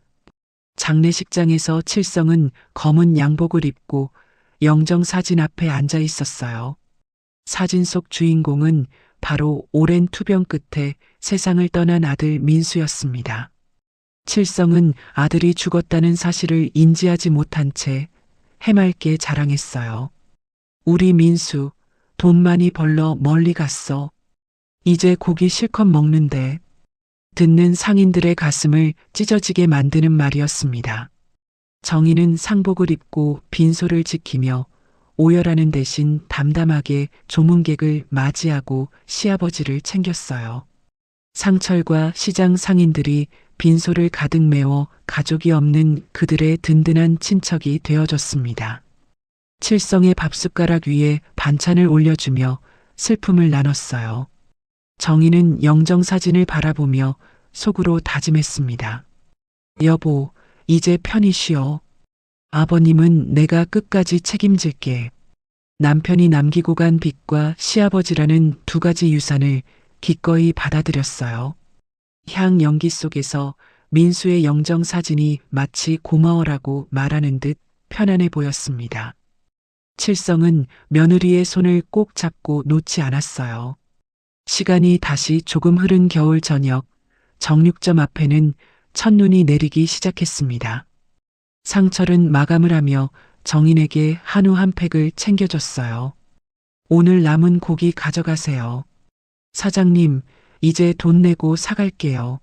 장례식장에서 칠성은 검은 양복을 입고 영정 사진 앞에 앉아 있었어요. 사진 속 주인공은 바로 오랜 투병 끝에 세상을 떠난 아들 민수였습니다. 칠성은 아들이 죽었다는 사실을 인지하지 못한 채 해맑게 자랑했어요. 우리 민수, 돈 많이 벌러 멀리 갔어. 이제 고기 실컷 먹는데. 듣는 상인들의 가슴을 찢어지게 만드는 말이었습니다. 정희는 상복을 입고 빈소를 지키며 오열하는 대신 담담하게 조문객을 맞이하고 시아버지를 챙겼어요. 상철과 시장 상인들이 빈소를 가득 메워 가족이 없는 그들의 든든한 친척이 되어줬습니다. 칠성의 밥숟가락 위에 반찬을 올려주며 슬픔을 나눴어요. 정희는 영정사진을 바라보며 속으로 다짐했습니다. 여보, 이제 편히 쉬어. 아버님은 내가 끝까지 책임질게. 남편이 남기고 간 빚과 시아버지라는 두 가지 유산을 기꺼이 받아들였어요. 향 연기 속에서 민수의 영정사진이 마치 고마워라고 말하는 듯 편안해 보였습니다. 칠성은 며느리의 손을 꼭 잡고 놓지 않았어요. 시간이 다시 조금 흐른 겨울 저녁, 정육점 앞에는 첫눈이 내리기 시작했습니다. 상철은 마감을 하며 정인에게 한우 한 팩을 챙겨줬어요. 오늘 남은 고기 가져가세요. 사장님, 이제 돈 내고 사갈게요.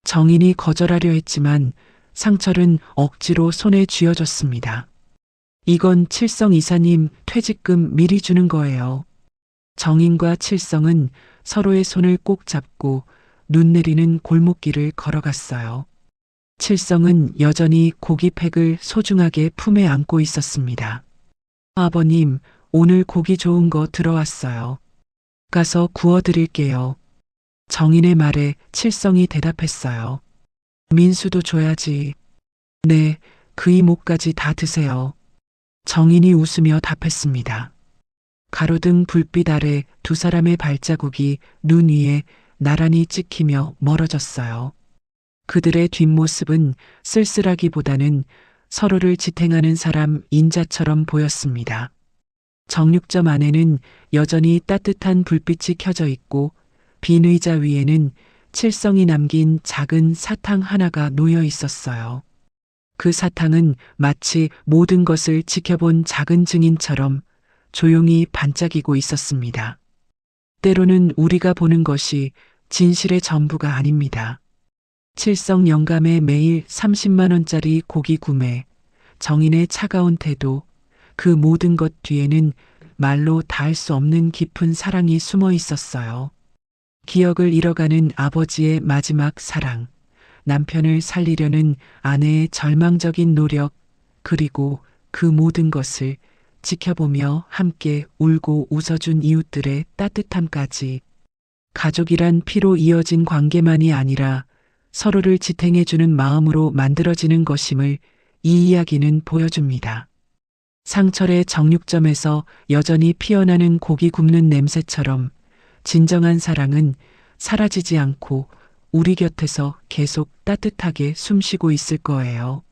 정인이 거절하려 했지만 상철은 억지로 손에 쥐어줬습니다. 이건 칠성 이사님 퇴직금 미리 주는 거예요. 정인과 칠성은 서로의 손을 꼭 잡고 눈 내리는 골목길을 걸어갔어요. 칠성은 여전히 고기팩을 소중하게 품에 안고 있었습니다. 아버님, 오늘 고기 좋은 거 들어왔어요. 가서 구워드릴게요. 정인의 말에 칠성이 대답했어요. 민수도 줘야지. 네, 그 이목까지 다 드세요. 정인이 웃으며 답했습니다. 가로등 불빛 아래 두 사람의 발자국이 눈 위에 나란히 찍히며 멀어졌어요. 그들의 뒷모습은 쓸쓸하기보다는 서로를 지탱하는 사람 인자처럼 보였습니다. 정육점 안에는 여전히 따뜻한 불빛이 켜져 있고 빈 의자 위에는 칠성이 남긴 작은 사탕 하나가 놓여 있었어요. 그 사탕은 마치 모든 것을 지켜본 작은 증인처럼 조용히 반짝이고 있었습니다. 때로는 우리가 보는 것이 진실의 전부가 아닙니다. 칠성 영감의 매일 30만 원짜리 고기 구매, 정인의 차가운 태도, 그 모든 것 뒤에는 말로 닿을 수 없는 깊은 사랑이 숨어 있었어요. 기억을 잃어가는 아버지의 마지막 사랑, 남편을 살리려는 아내의 절망적인 노력, 그리고 그 모든 것을 지켜보며 함께 울고 웃어준 이웃들의 따뜻함까지. 가족이란 피로 이어진 관계만이 아니라 서로를 지탱해주는 마음으로 만들어지는 것임을 이 이야기는 보여줍니다. 상철의 정육점에서 여전히 피어나는 고기 굽는 냄새처럼 진정한 사랑은 사라지지 않고 우리 곁에서 계속 따뜻하게 숨쉬고 있을 거예요.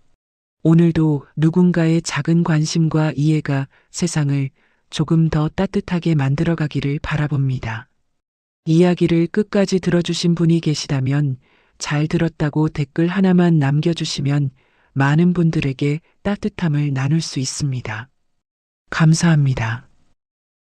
오늘도 누군가의 작은 관심과 이해가 세상을 조금 더 따뜻하게 만들어가기를 바라봅니다. 이야기를 끝까지 들어주신 분이 계시다면 잘 들었다고 댓글 하나만 남겨주시면 많은 분들에게 따뜻함을 나눌 수 있습니다. 감사합니다.